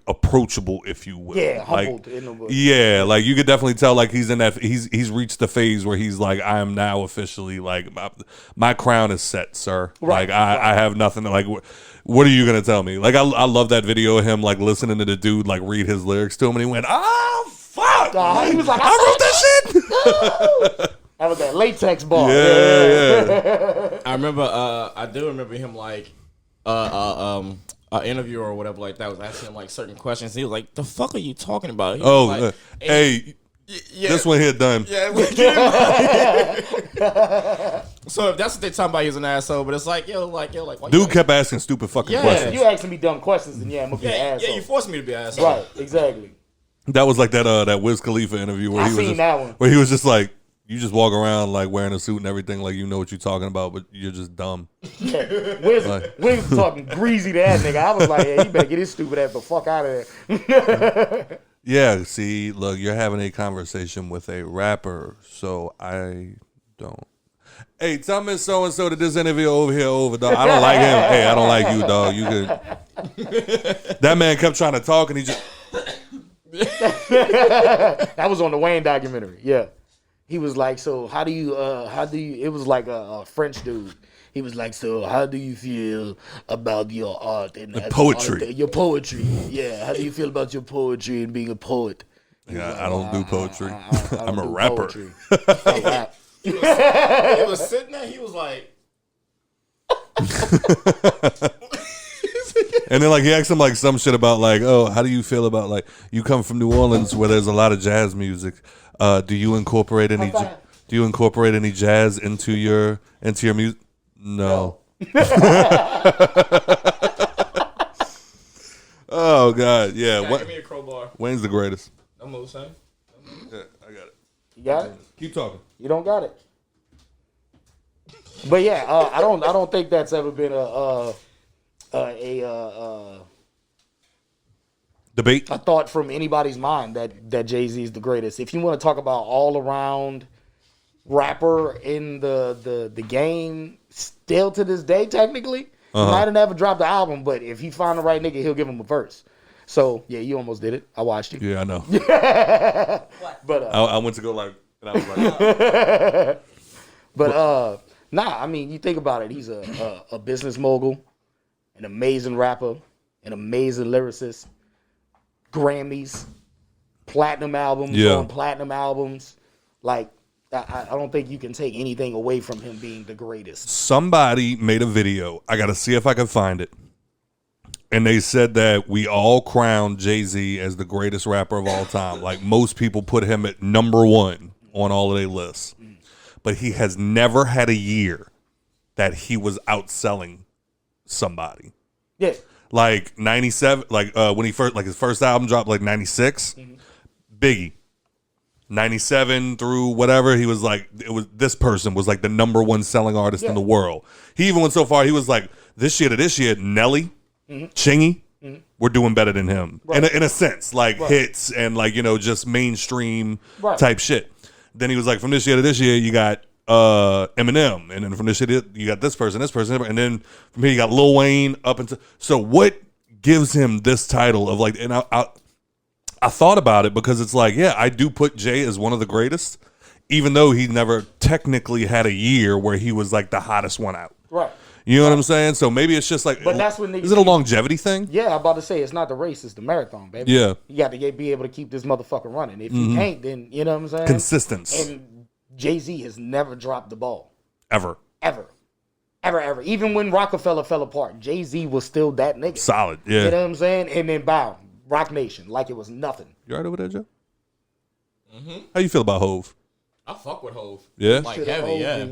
approachable, if you will. Yeah, humbled in the book. Yeah, you could definitely tell he's in that. He's reached the phase where he's like, I am now officially my crown is set, sir. Right, I have nothing to what are you gonna tell me? I love that video of him listening to the dude read his lyrics to him, and he went, "Oh fuck!" He was like, "I wrote that shit." That was that latex bar. Yeah. I remember. I do remember him an interviewer or whatever like that was asking him certain questions. He was like, "The fuck are you talking about?" He was like, hey. Yeah. This one here done. Yeah. So if that's what they talking about, he's an asshole. But it's why dude kept asking stupid fucking questions. You asking me dumb questions, and I'm gonna be an asshole. Yeah, you forced me to be an asshole. Right, exactly. That was that Wiz Khalifa interview where where he was just like, you just walk around wearing a suit and everything, you know what you're talking about, but you're just dumb. Yeah, Wiz was talking greasy to that nigga. I was like, yeah, you better get his stupid ass the fuck out of there. Yeah, see, look, you're having a conversation with a rapper, so I don't. Hey, tell me so-and-so that this interview over here dog. I don't like him. Hey, I don't like you, dog. You could. That man kept trying to talk, and he just. That was on the Wayne documentary. Yeah. He was like, so how do you, it was like a French dude. He was like, so how do you feel about your art and poetry? Your poetry. Yeah. How do you feel about your poetry and being a poet? Yeah, like, I don't do poetry. I'm a rapper. I rap. He was sitting there. He was like. And then he asked him some shit about oh, how do you feel about you come from New Orleans where there's a lot of jazz music. Do you incorporate any jazz into your music? No. Oh God, yeah. Give me a crowbar. Wayne's the greatest. I'm the same. Yeah, I got it. You got it? Keep talking. You don't got it. But yeah, I don't think that's ever been a debate. A thought from anybody's mind that Jay-Z is the greatest. If you want to talk about all around rapper in the game, still to this day, technically, he might have never dropped the album, but if he find the right nigga, he'll give him a verse. So yeah, you almost did it. I watched you. Yeah, I know. But I went to go and I was like, but nah, I mean, you think about it. He's a business mogul, an amazing rapper, an amazing lyricist, Grammys, platinum albums on platinum albums, I don't think you can take anything away from him being the greatest. Somebody made a video. I got to see if I can find it. And they said that we all crowned Jay-Z as the greatest rapper of all time. Like most people put him at number 1 on all of their lists. But he has never had a year that he was outselling somebody. Yeah. Like 97, like when he first, like his first album dropped, like 96. Biggie. 97 through whatever, he was like, this person was like the number 1 selling artist in the world. He even went so far, he was like, this year to this year, Nelly, Chingy, we're doing better than him. Right. In a sense, like hits and like, just mainstream type shit. Then he was like, from this year to this year, you got Eminem, and then from this year, you got this person, and then from here you got Lil Wayne up into. So what gives him this title of like, and I thought about it because it's like, yeah, I do put Jay as one of the greatest, even though he never technically had a year where he was like the hottest one out. Right. You know what I'm saying? So maybe it's just like, but that's when is it a longevity thing? Yeah, I'm about to say it's not the race, it's the marathon, baby. Yeah. You got to be able to keep this motherfucker running. If you can't, then you know what I'm saying? Consistency. And Jay-Z has never dropped the ball. Ever. Even when Rockefeller fell apart, Jay-Z was still that nigga. Solid, yeah. You know what I'm saying? And then bow. Rock Nation, like it was nothing. You right over there, Joe? How you feel about Hove? I fuck with Hove. Yeah? Like heavy, yeah.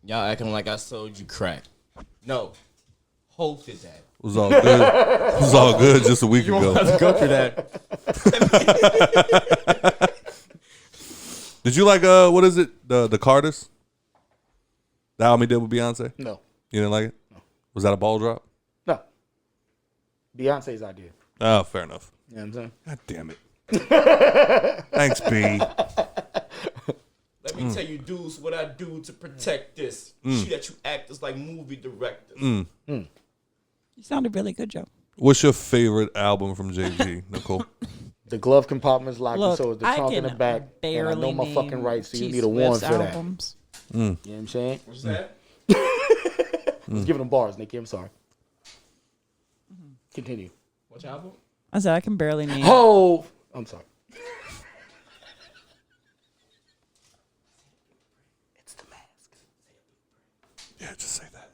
Y'all acting like I sold you crack. No. Hove did that. It was all good. It was all good just a week ago. Let's go through that. Did you like, what is it? The Carters? The album he did with Beyonce? No. You didn't like it? No. Was that a ball drop? No. Beyonce's idea. Oh, fair enough. You know what I'm saying? God damn it. Thanks, B. Let me tell you, dudes, what I do to protect this. Shoot at you actors like movie directors. You sounded really good, Joe. What's your favorite album from Jay-Z, Nicole? The glove compartment's locked, Look, so is the I trunk in the can back. And I know my barely fucking rights, so you name need a warrant T-Swift's for that. albums. You know what I'm saying? What's that? I was giving them bars, Nikki. I'm sorry. Continue. Which album? I said I can barely name. Oh, I'm sorry. It's the mask. Yeah, just say that.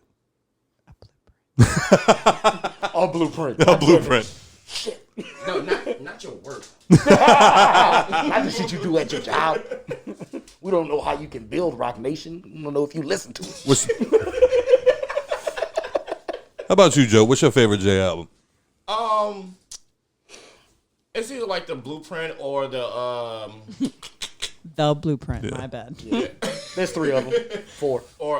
A blueprint. A blueprint. Shit. No, not your work. Not the shit you do at your job. We don't know how you can build Rock Nation. We don't know if you listen to it. How about you, Joe? What's your favorite Jay album? It's either like the Blueprint or the The Blueprint. My bad. Yeah. There's 3 of them. 4. Or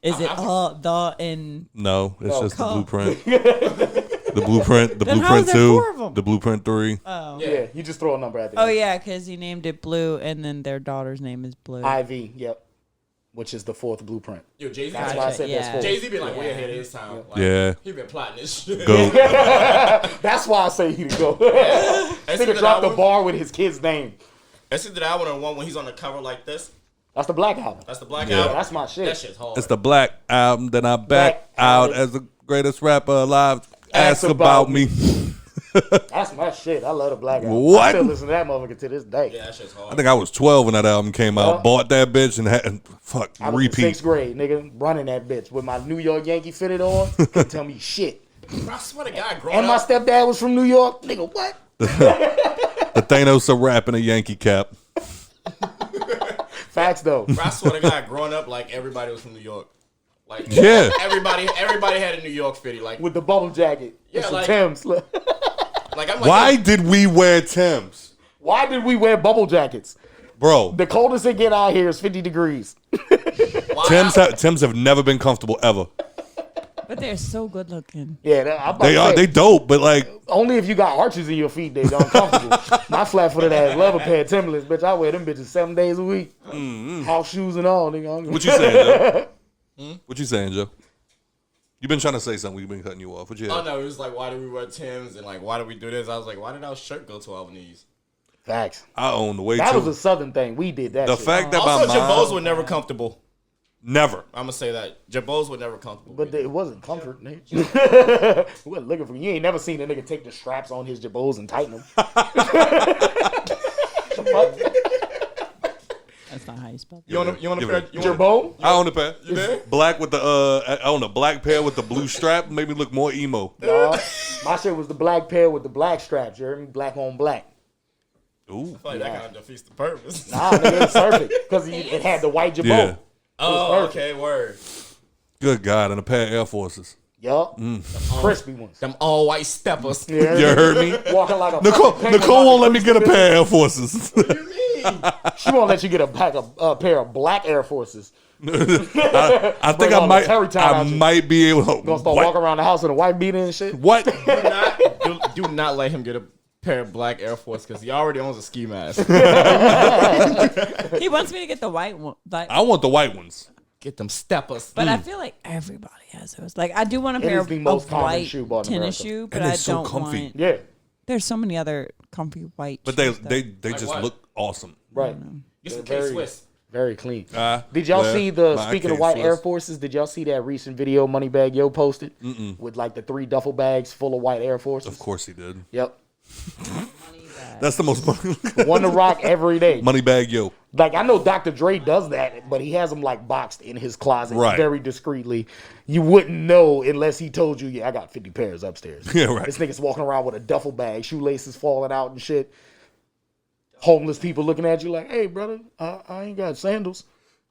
Is it the and No, it's just the Call. Blueprint. The Blueprint. The Then how is Blueprint there 2. 4 of 'em? The Blueprint 3. Oh. Yeah, you just throw a number at the Oh end. yeah, because he named it Blue, and then their daughter's name is Blue. IV, yep. Which is the 4th blueprint. yo, Jay-Z. That's why I said there's 4. Jay-Z been like way ahead of his time. Like, Yeah. He been plotting this shit. Go. That's why I say he to go. That's Nigga dropped the bar with his kid's name. That's the album, the one when he's on the cover like this. That's the Black Album. That's the Black Yeah. album. That's my shit. That shit's hard. It's the Black Album. Then I back Black out Album. as the greatest rapper alive. Ask about me. That's my shit. I love the Black Album. What? I still listen to that motherfucker to this day. Yeah, that shit's hard. I think I was 12 when that album came out. Yeah. Bought that bitch and had I was in repeat. 6th grade, nigga, running that bitch with my New York Yankee fitted on. Couldn't tell me shit. I swear to God, growing And my up, stepdad was from New York. Nigga, what? The Thanos of rap in a Yankee cap. Facts, though. I swear to God, growing up, like everybody was from New York. Like Yeah. everybody had a New York fitty. Like With the bubble jacket. Yeah, With some like- Timbs. like I'm like, Why did we wear Timbs? Why did we wear bubble jackets? Bro, The coldest it get out here is 50 degrees. why Timbs have never been comfortable ever. But they're so good looking. Yeah, I'm about They to are. say, They dope, but like, only if you got arches in your feet, they uncomfortable. My flat-footed ass love a pair of Timberlands, bitch. I wear them bitches 7 days a week. House shoes and all, nigga. what you saying, Joe? What you saying, Joe? You been trying to say something. We've been cutting you off. What you Oh had? no, it was like, why did we wear Timbs and like why did we do this? I was like, why did our shirt go to our knees? Facts. I own the way That too. was a Southern thing. We did that The shit. fact that Also, my Jabos mom were never comfortable. never. I'm gonna say that Jabos were never comfortable. But it wasn't comfort, nigga. We wasn't looking for you. Ain't never seen a nigga take the straps on his jabos and tighten them. The fuck? how you spell that. You want Give to it pair? Jerbo? I own a pair. You there? Black with the I own a black pair with the blue strap. Made me look more emo. My shit was the black pair with the black straps. You heard me? Black on black. Ooh. I feel like that kind of defeats the purpose. Nah, nigga, it's perfect because it had the white Jabot. Yeah. Oh, okay, word. Good God, and a pair of Air Forces. Yup. Crispy ones. Them all white steppers. Yeah. You heard me? Walking like a Nicole won't let me get a pair of Air Forces. What do you mean? She won't let you get a pair of black Air Forces. I think Bring I all the might. terry time I out you. might be able. Gonna start walking around the house in a white beater and shit. What? Do not let him get a pair of black Air Force because he already owns a ski mask. He wants me to get the white one. Like, I want the white ones. Get them steppers. but I feel like everybody has those. Like, I do want a It pair is of the most common white shoe bought in tennis America. shoe, but And I they're so don't comfy. want. Yeah. There's so many other comfy white. But shoes, they though. just what? look awesome. Right. Get some They're K-Swiss. Very clean. Well, Did y'all see the my speaking of case white was- Air Forces? Did y'all see that recent video Moneybag Yo posted with like the 3 duffel bags full of white Air Forces? Of course he did. Yep. That's the most One to rock every day. money bag yo. Like I know Dr. Dre does that, but he has them like boxed in his closet Right. very discreetly. You wouldn't know unless he told you, "Yeah, I got 50 pairs upstairs." Yeah, right. This nigga's walking around with a duffel bag, shoelaces falling out and shit. Homeless people looking at you like, "Hey, brother, I ain't got sandals."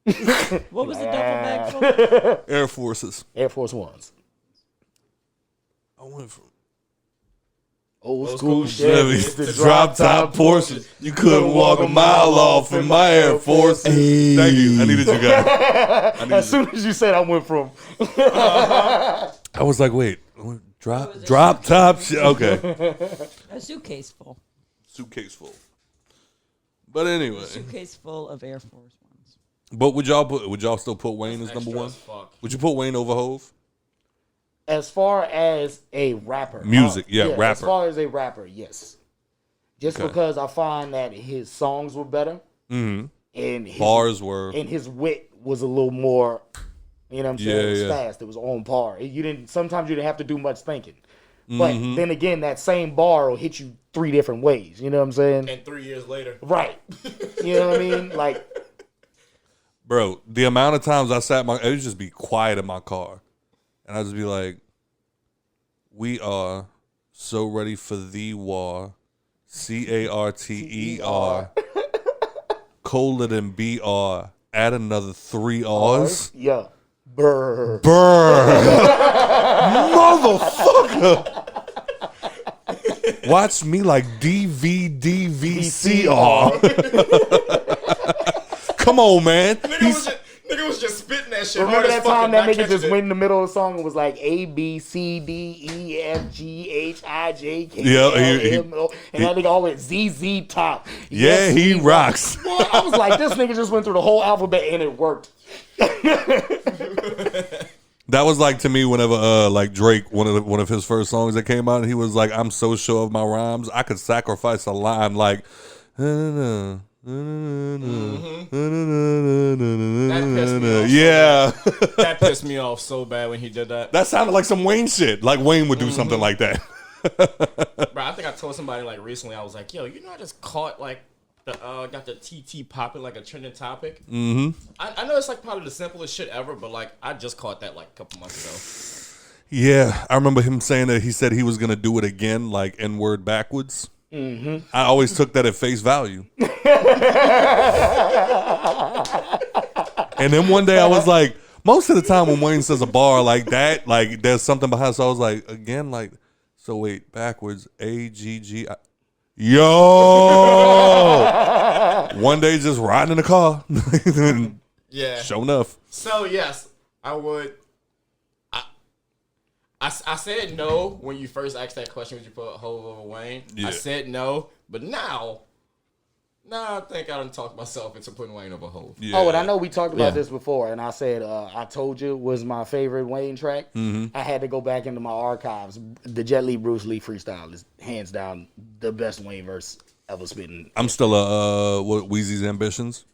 What was the duffel bag for? Air Forces. Air Force Ones. I went from Old school school Chevys Chevys, to drop top Porsches. You couldn't walk a mile off in my Air Forces. Thank you. I needed you guys. As soon as you said I went from I was like, wait, drop top. Okay. A suitcase full. Suitcase full. But anyway, Suitcase full of Air Force Ones. but would y'all still put Wayne as number one? Would you put Wayne over Hove? as far as a rapper. Music, As rapper. far as a rapper, yes. Just Okay. because I find that his songs were better. Mm-hmm. And his, Bars were. and his wit was a little more, you know what I'm saying? It was Yeah. fast. It was on par. Sometimes you didn't have to do much thinking. But Mhm. then again, that same bar will hit you 3 different ways. You know what I'm saying? And 3 years later. Right. You know what I mean? Like, Bro, the amount of times I it would just be quiet in my car. And I'd just be like, we are so ready for the war. CARTER. Colder than BR. Add another 3 R's. yeah. Brr. Motherfucker. Watch me like DVDVCR. Come on, man. Nigga was just spitting that shit. Remember hard as that fuck time and that not nigga just catching went in the middle of the song and was like A B C D E F G H I J K Yeah, L M O, and that nigga all went ZZ Top. Yeah, Yes, he rocks. Boy, I was like, this nigga just went through the whole alphabet and it worked. That was like to me whenever like Drake, one of his first songs that came out, and he was like, I'm so sure of my rhymes, I could sacrifice a line like That pissed me off so bad when he did that. That sounded like some Wayne shit. Like Wayne would do something like that. Bro, I think I told somebody like recently, I was like, yo, you know I just caught like got the TT popping like a trending topic. Mm-hmm. I know it's like probably the simplest shit ever, but like I just caught that like a couple months ago. Yeah, I remember him saying that he said he was gonna do it again, like N-word backwards. Mm-hmm. I always took that at face value. And then one day I was like, most of the time when Wayne says a bar like that, like there's something behind. So I was like, again, like, so wait, backwards, AGG. Yo! One day just riding in the car. Yeah. Sure enough. So yes, I would. I said no when you first asked that question. Would you put Hov over Wayne? Yeah. I said no, but now I think I done talked myself into putting Wayne over Hov. Yeah. Oh, and I know we talked about this before, and I said I Told You was my favorite Wayne track. Mm-hmm. I had to go back into my archives. The Jet Li Bruce Lee freestyle is hands down the best Wayne verse ever spitting. I'm still a Weezy's Ambitions.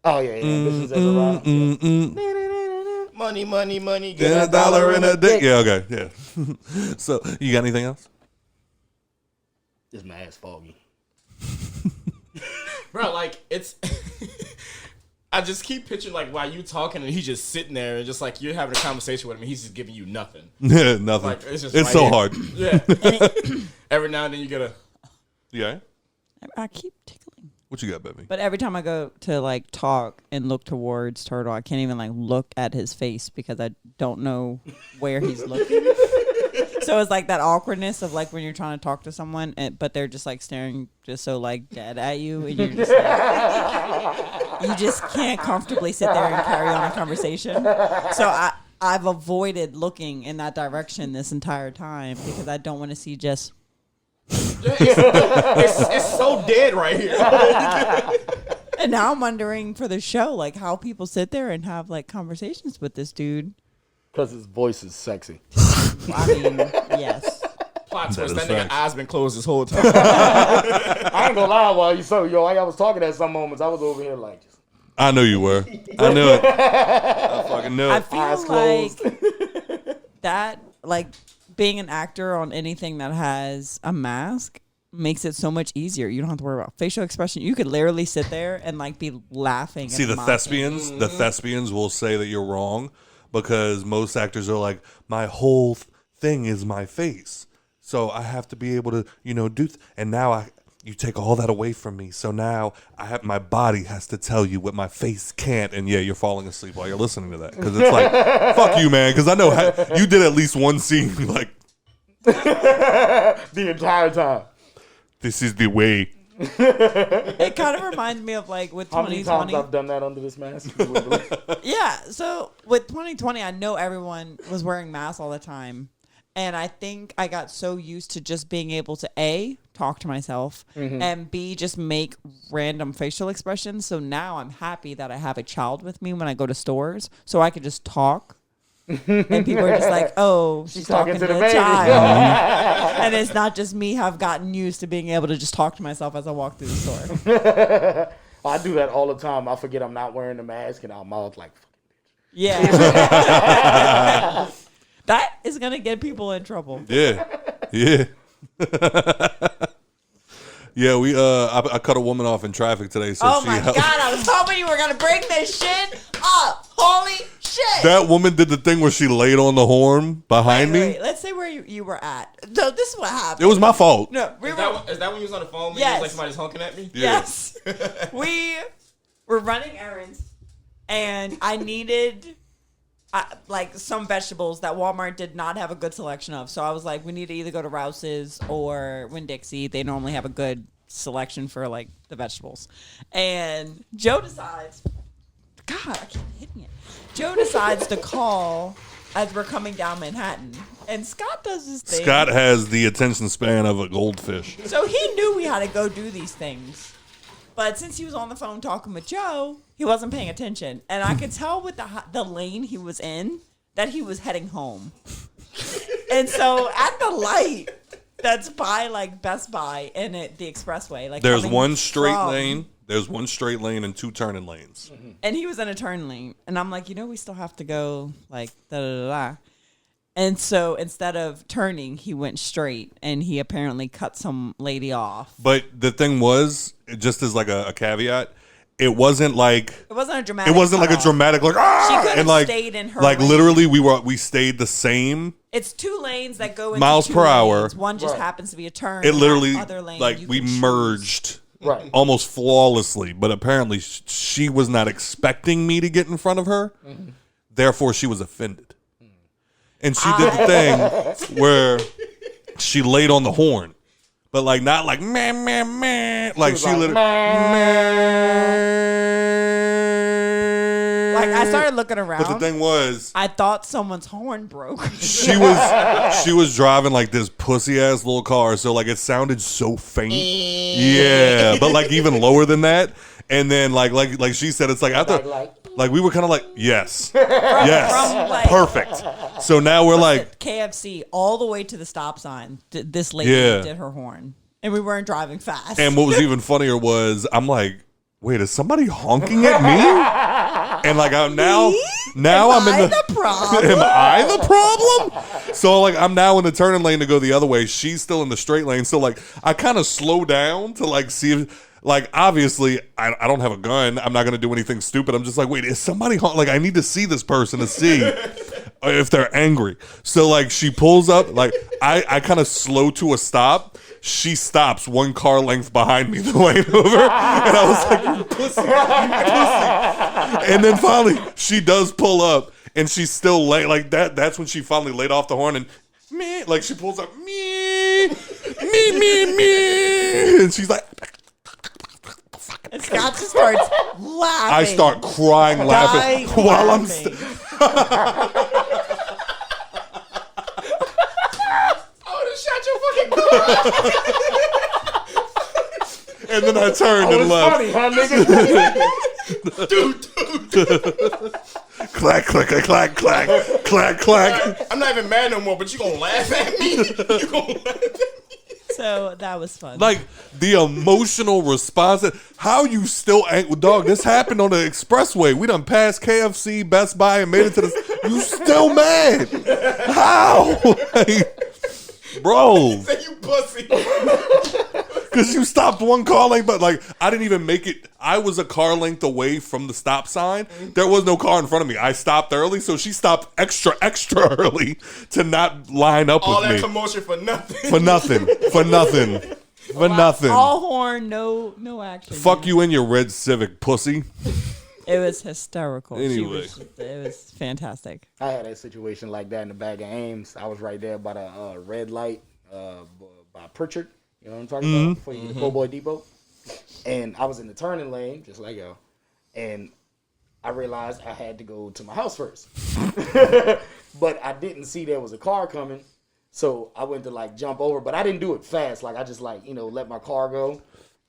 Oh yeah, Ambitions as a rider. Money, money, money. Get a dollar in a dick. Yeah, okay, yeah. So, you got anything else? This my ass foggy. Bro, like it's I just keep picturing like while you talking and he's just sitting there and just like you're having a conversation with him and he's just giving you nothing. Yeah, nothing. Like, it's right so here. hard. Yeah. Every now and then you get a. Yeah. I keep tickling. What you got, baby? But every time I go to like talk and look towards Turtle, I can't even like look at his face because I don't know where he's looking. So it's like that awkwardness of like when you're trying to talk to someone, but they're just like staring just so like dead at you, and you're just like, you just can't comfortably sit there and carry on a conversation. So I've avoided looking in that direction this entire time because I don't want to see just. It's so dead right here. And now I'm wondering for the show, like how people sit there and have like conversations with this dude. Because his voice is sexy. I mean, yes. Plot twist. That That is nigga facts. eyes been closed this whole time. I ain't gonna lie, while I was talking at some moments, I was over here like, just, I knew you were. I knew it. I fucking knew I it. feel eyes like closed. that, like being an actor on anything that has a mask makes it so much easier. You don't have to worry about facial expression. You could literally sit there and like be laughing. See, and the mocking. thespians will say that you're wrong because most actors are like, my whole thing is my face. So I have to be able to, do and now you take all that away from me. So now my body has to tell you what my face can't. And yeah, you're falling asleep while you're listening to that. Because it's like, fuck you, man. Because I know you did at least one scene like. the entire time. This is the way. It kind of reminds me of like with How many 2020. times I've done that under this mask? Yeah, so with 2020, I know everyone was wearing masks all the time. And I think I got so used to just being able to A, talk to myself, and B, just make random facial expressions. So now I'm happy that I have a child with me when I go to stores, so I can just talk. And people are just like, oh, she's talking to the baby. child. And it's not just me. I've gotten used to being able to just talk to myself as I walk through the store. I do that all the time. I forget I'm not wearing the mask and I'll mouth like, Yeah. That is going to get people in trouble. Yeah. Yeah. Yeah, I cut a woman off in traffic today. So Oh my God, I was hoping you were going to bring this shit up. Holy shit. That woman did the thing where she laid on the horn behind me. Wait, let's say where you were at. So this is what happened. It was my fault. No, Is that when you was on the phone? Yes. Yes. Like somebody's honking at me? Yes. We were running errands, and I needed like some vegetables that Walmart did not have a good selection of. So I was like, we need to either go to Rouse's or Winn-Dixie. They normally have a good selection for like the vegetables. And Joe decides, God, I keep hitting it. Joe decides to call as we're coming down Manhattan. And Scott does this thing. Scott has the attention span of a goldfish. So he knew we had to go do these things. But since he was on the phone talking with Joe, he wasn't paying attention. And I could tell with the lane he was in that he was heading home. And so at the light that's by like Best Buy and the expressway, like There's coming one straight from- lane. There's one straight lane and two turning lanes. And he was in a turn lane. And I'm like, we still have to go like da-da-da-da. And so instead of turning, he went straight, and he apparently cut some lady off. But the thing was, just as like a caveat, it wasn't like It wasn't a dramatic. it wasn't like a cut-off. dramatic like She could have and like stayed in her like lane. literally we stayed the same. It's two lanes that go into Miles two per hour. lanes. One just Right. happens to be a turn. It and literally that other lane like you we can choose. merged right. almost flawlessly. But apparently she was not expecting me to get in front of her. Therefore, she was offended, and she did the thing where she laid on the horn. But like not like man, man, man. Like she literally Like I started looking around. But the thing was, I thought someone's horn broke. she was driving like this pussy ass little car, so like it sounded so faint. Yeah, but like even lower than that. And then like she said, it's like after like we were kind of like yes, from, like- perfect. So now we're like KFC all the way to the stop sign. This lady Yeah. did her horn, and we weren't driving fast. And what was even funnier was I'm like, wait, is somebody honking at me? And like I'm now I'm in the problem. Am I the problem? So like I'm now in the turning lane to go the other way. She's still in the straight lane. So like I kind of slow down to like see if like, obviously, I don't have a gun. I'm not going to do anything stupid. I'm just like, wait, is somebody home? Like, I need to see this person to see if they're angry. So, like, she pulls up. Like, I kind of slow to a stop. She stops one car length behind me the way over. And I was like, you pussy, you pussy. And then finally, she does pull up. And she's still late. Like, that's when she finally laid off the horn. And me, like, she pulls up, me. And she's like... And Scott just starts laughing. I start crying, laughing while I'm. I would have shot your fucking car. And then I turned and left. Funny, huh, nigga? Dude. Clack, clack, clack, clack, clack, clack. I'm not even mad no more, but you gonna laugh at me? You gonna laugh at me? So that was fun. Like, the emotional response. How you still ain't... Dog, this happened on the expressway. We done passed KFC, Best Buy, and made it to the... You still mad? How? Like, bro. Say you pussy. Because you stopped one car length, but, like, I didn't even make it. I was a car length away from the stop sign. There was no car in front of me. I stopped early, so she stopped extra early to not line up All with me. that commotion for nothing. For nothing. For nothing. For nothing. All horn, no action. Fuck you in your red Civic, pussy. It was hysterical. Anyway. It was fantastic. I had a situation like that in the bag of Ames. I was right there by the red light by Pritchard. You know what I'm talking about? Before you get to Cowboy Depot. And I was in the turning lane, just like y'all. And I realized I had to go to my house first. But I didn't see there was a car coming. So I went to, like, jump over. But I didn't do it fast. Like, I just, like, you know, let my car go.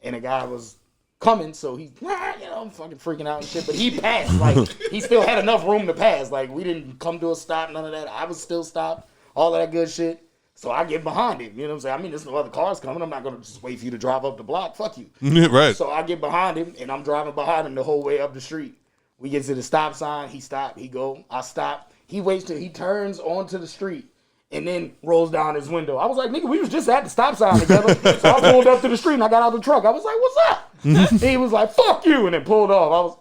And a guy was coming. So he, you know, I'm fucking freaking out and shit. But he passed. Like, he still had enough room to pass. Like, we didn't come to a stop, none of that. I was still stopped. All of that good shit. So I get behind him, you know what I'm saying? I mean, there's no other cars coming. I'm not going to just wait for you to drive up the block. Fuck you. Right. So I get behind him, and I'm driving behind him the whole way up the street. We get to the stop sign. He stopped. He go. I stop. He waits till he turns onto the street and then rolls down his window. I was like, nigga, we was just at the stop sign together. So I pulled up to the street, and I got out the truck. I was like, what's up? He was like, fuck you, and then pulled off. I was,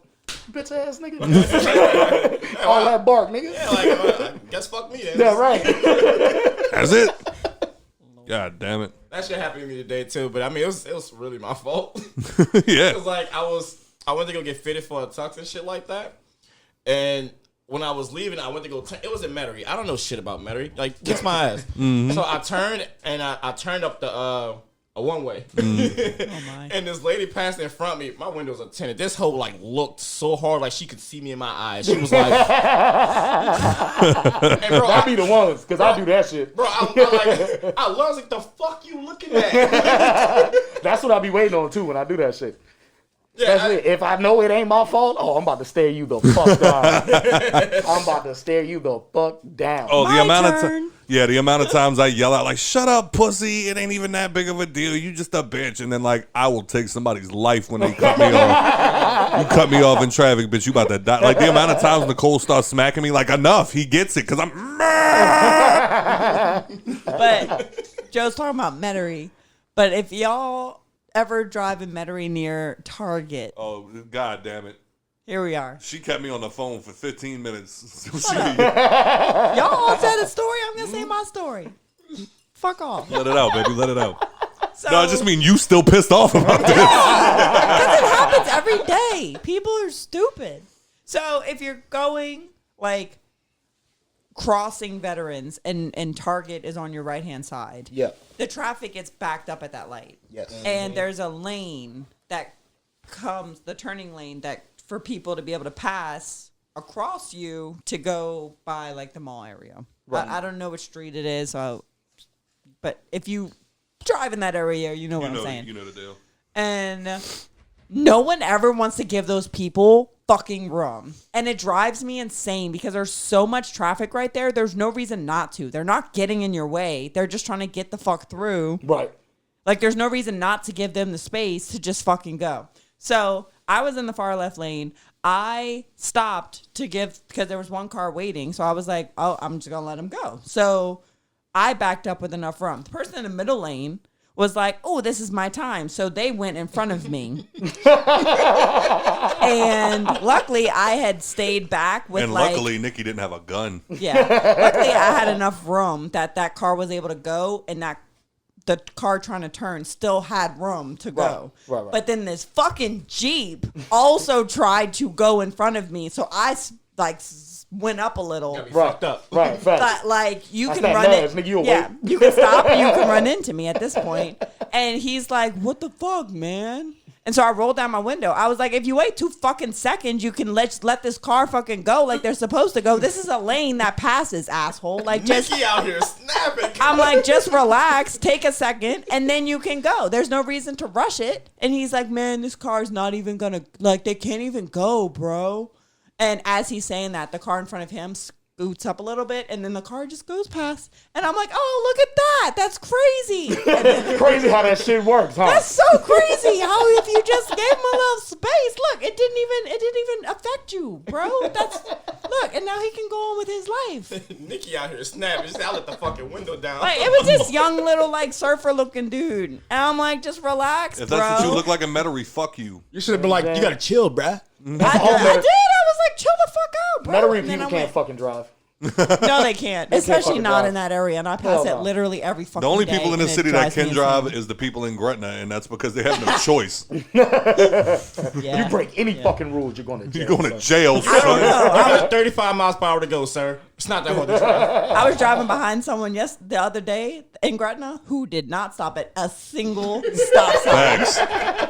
bitch ass nigga. All that bark, nigga. Yeah, like, I guess fuck me then. Yeah, right. That's it. God damn it. That shit happened to me today too, but I mean, it was really my fault. Yeah. It was like I went to go get fitted for a tux and shit like that, and when I was leaving, I went to go. It was in Metairie. I don't know shit about Metairie. Like, kiss my ass. So I turned and I turned up the a one way, Oh my. and this lady passed in front of me. My windows are tinted. This hoe like looked so hard, like she could see me in my eyes. She was like, and bro, I be the ones, because I do that shit. bro, I was like, the fuck you looking at? That's what I be waiting on, too, when I do that shit. Yeah, Especially if I know it ain't my fault, I'm about to stare you the fuck down. I'm about to stare you the fuck down. Oh, My the amount turn. of the amount of times I yell out like, "Shut up, pussy! It ain't even that big of a deal. You just a bitch." And then like I will take somebody's life when they cut me off. You cut me off in traffic, bitch. You about to die. Like the amount of times Nicole starts smacking me, like enough. He gets it because I'm. But Joe's talking about Metairie. But if y'all ever drive in Metairie near Target, Oh, God damn it. here we are. She kept me on the phone for 15 minutes. Y'all all said a story. I'm gonna say my story. Fuck off. Let it out, baby. Let it out. So, No, I just mean you still pissed off about this. because it happens every day. People are stupid. So if you're going like crossing Veterans and Target is on your right hand side, Yeah. the traffic gets backed up at that light. Yes. And there's a lane that comes, the turning lane that for people to be able to pass across you to go by like the mall area. Right. I don't know which street it is, but if you drive in that area, you know what I'm saying. You know the deal. And no one ever wants to give those people fucking room. And it drives me insane because there's so much traffic right there. There's no reason not to. They're not getting in your way. They're just trying to get the fuck through. Right. Like, there's no reason not to give them the space to just fucking go. So I was in the far left lane. I stopped to give, because there was one car waiting. So I was like, oh, I'm just going to let him go. So I backed up with enough room. The person in the middle lane was like, oh, this is my time. So they went in front of me. And luckily, I had stayed back with And luckily, Nikki didn't have a gun. Yeah. Luckily, I had enough room that car was able to go, and that the car trying to turn still had room to go. Right. But then this fucking Jeep also tried to go in front of me. So I went up a little. Fucked up. Right. But like you That's can that run nudge, it. nigga, you Yeah, awake. you can stop and you can run into me at this point. And he's like, "What the fuck, man?" And so I rolled down my window. I was like, "If you wait 2 fucking seconds, you can let this car fucking go like they're supposed to go. This is a lane that passes, asshole. Like just Nikki out here snapping. I'm like, just relax, take a second, and then you can go. There's no reason to rush it." And he's like, "Man, this car's not even gonna, like, they can't even go, bro." And as he's saying that, the car in front of him scoots up a little bit, and then the car just goes past. And I'm like, "Oh, look at that. That's crazy." Crazy how that shit works, huh? That's so crazy. How if you just gave him a little space, look, it didn't even affect you, bro. Look, and now he can go on with his life. Nikki out here snapping. Just I let the fucking window down. Like, it was this young little like surfer looking dude, and I'm like, just relax, If bro. that's what you look like in Metairie, fuck you. You should have been like, you gotta chill, bruh. I did. I was like, chill the fuck out, bro. Metairie And then people I can't went, fucking drive. No, they can't. Especially fucking not drive. in that area. And I Hell pass it no. literally every fucking The only day, people in and the it city that drives can me drive insane. is the people in Gretna, and that's because they have no choice. Yeah. You break any fucking rules, you're going to jail. You're going to jail, I don't son. know. I got 35 miles per hour to go, sir. It's not that hard to drive. I was driving behind someone the other day in Gretna who did not stop at a single stop sign. Facts.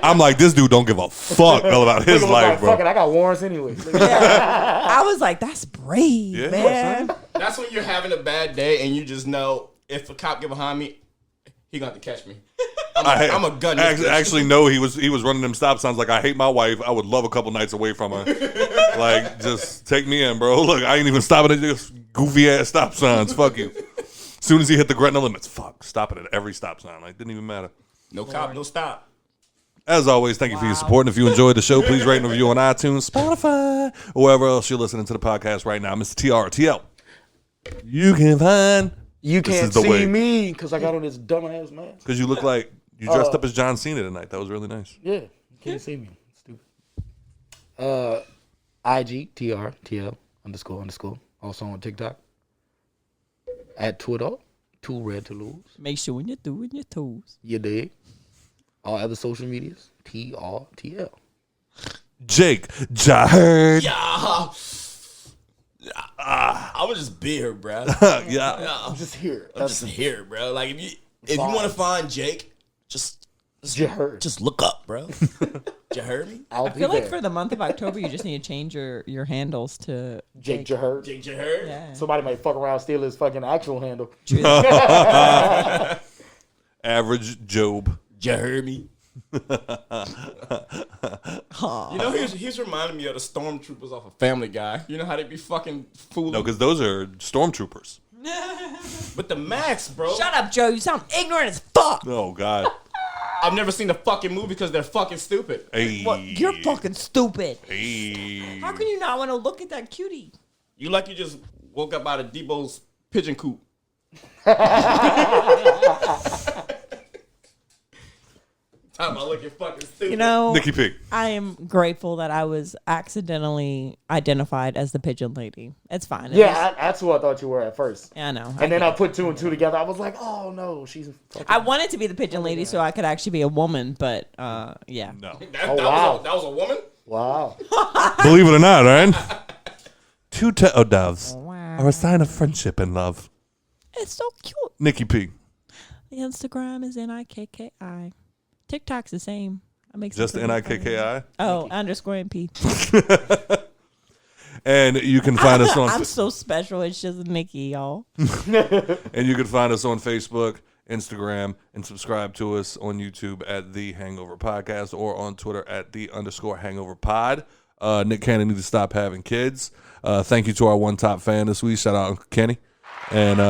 I'm like, this dude don't give a fuck about his Nigga was life, like, bro. fuck it, I got warrants anyway. Yeah. I was like, that's brave, Yeah, man. That's when you're having a bad day and you just know if a cop get behind me, he got to catch me. I'm a gun. Actually, no, he was running them stop signs like, I hate my wife. I would love a couple nights away from her. Like, just take me in, bro. Look, I ain't even stopping at this goofy ass stop signs. Fuck you. As soon as he hit the Gretna limits, stopping at every stop sign. Like, didn't even matter. No cop, no stop. As always, thank you for your support. And if you enjoyed the show, please rate and review on iTunes, Spotify, or wherever else you're listening to the podcast right now. Mr. TRTL. You can find. You This can't is the see way. me because I got on this dumbass mask. Because you look like you dressed up as John Cena tonight. That was really nice. Yeah, you can't see me. Stupid. IG TRTL __. Also on TikTok. At Twitter, too red to lose. Make sure when you're doing your toes. You dig? All other social medias, TRTL. Jake Jaherd. Yeah. I would just be here, bro. Yeah. I'm just here. I'm just here, bro. Like if you want to find Jake, just look up, bro. You heard me? I'll I be feel like there. for the month of October, you just need to change your handles to Jake Jaherd. Jake, you heard? Yeah. Somebody might fuck around, steal his fucking actual handle. Average Job. You heard me? You know, he's reminding me of the stormtroopers off of Family Guy. You know how they be fucking fooling? No, because those are stormtroopers. But the Max, bro. Shut up, Joe. You sound ignorant as fuck. Oh, God. I've never seen the fucking movie because they're fucking stupid. Hey. Well, you're fucking stupid. Hey. How can you not want to look at that cutie? You like you just woke up out of Debo's pigeon coop. Talking about looking fucking stupid. You know, Nikki P. I am grateful that I was accidentally identified as the pigeon lady. It's fine. Yeah, that's who I thought you were at first. I know. And then I put 2 and 2 together. I was like, oh no, she's fucking. I wanted to be the pigeon lady so I could actually be a woman, but yeah. No. That was a woman? Wow. Believe it or not, right? 2 turtle doves are a sign of friendship and love. It's so cute. Nikki P. The Instagram is NIKKI. TikTok's the same. I make Just NIKKI? Oh, _MP. And you can find us on I'm so special. It's just Nikki, y'all. and you can find us on Facebook, Instagram, and subscribe to us on YouTube at The Hangover Podcast or on Twitter at _Hangover Pod. Nick Cannon needs to stop having kids. Thank you to our one top fan this week. Shout out Uncle Kenny. And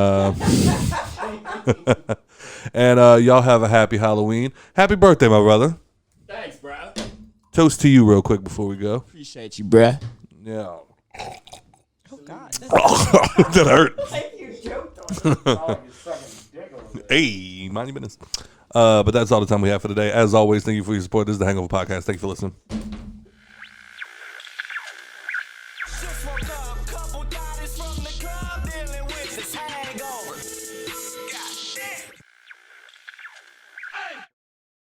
and y'all have a happy Halloween. Happy birthday, my brother. Thanks, bro. Toast to you real quick before we go. Appreciate you, bruh. Yeah. Oh, God. That hurt. You joked on Hey, mind your business. But that's all the time we have for today. As always, thank you for your support. This is the Hangover Podcast. Thank you for listening. Just woke up, couple bodies from the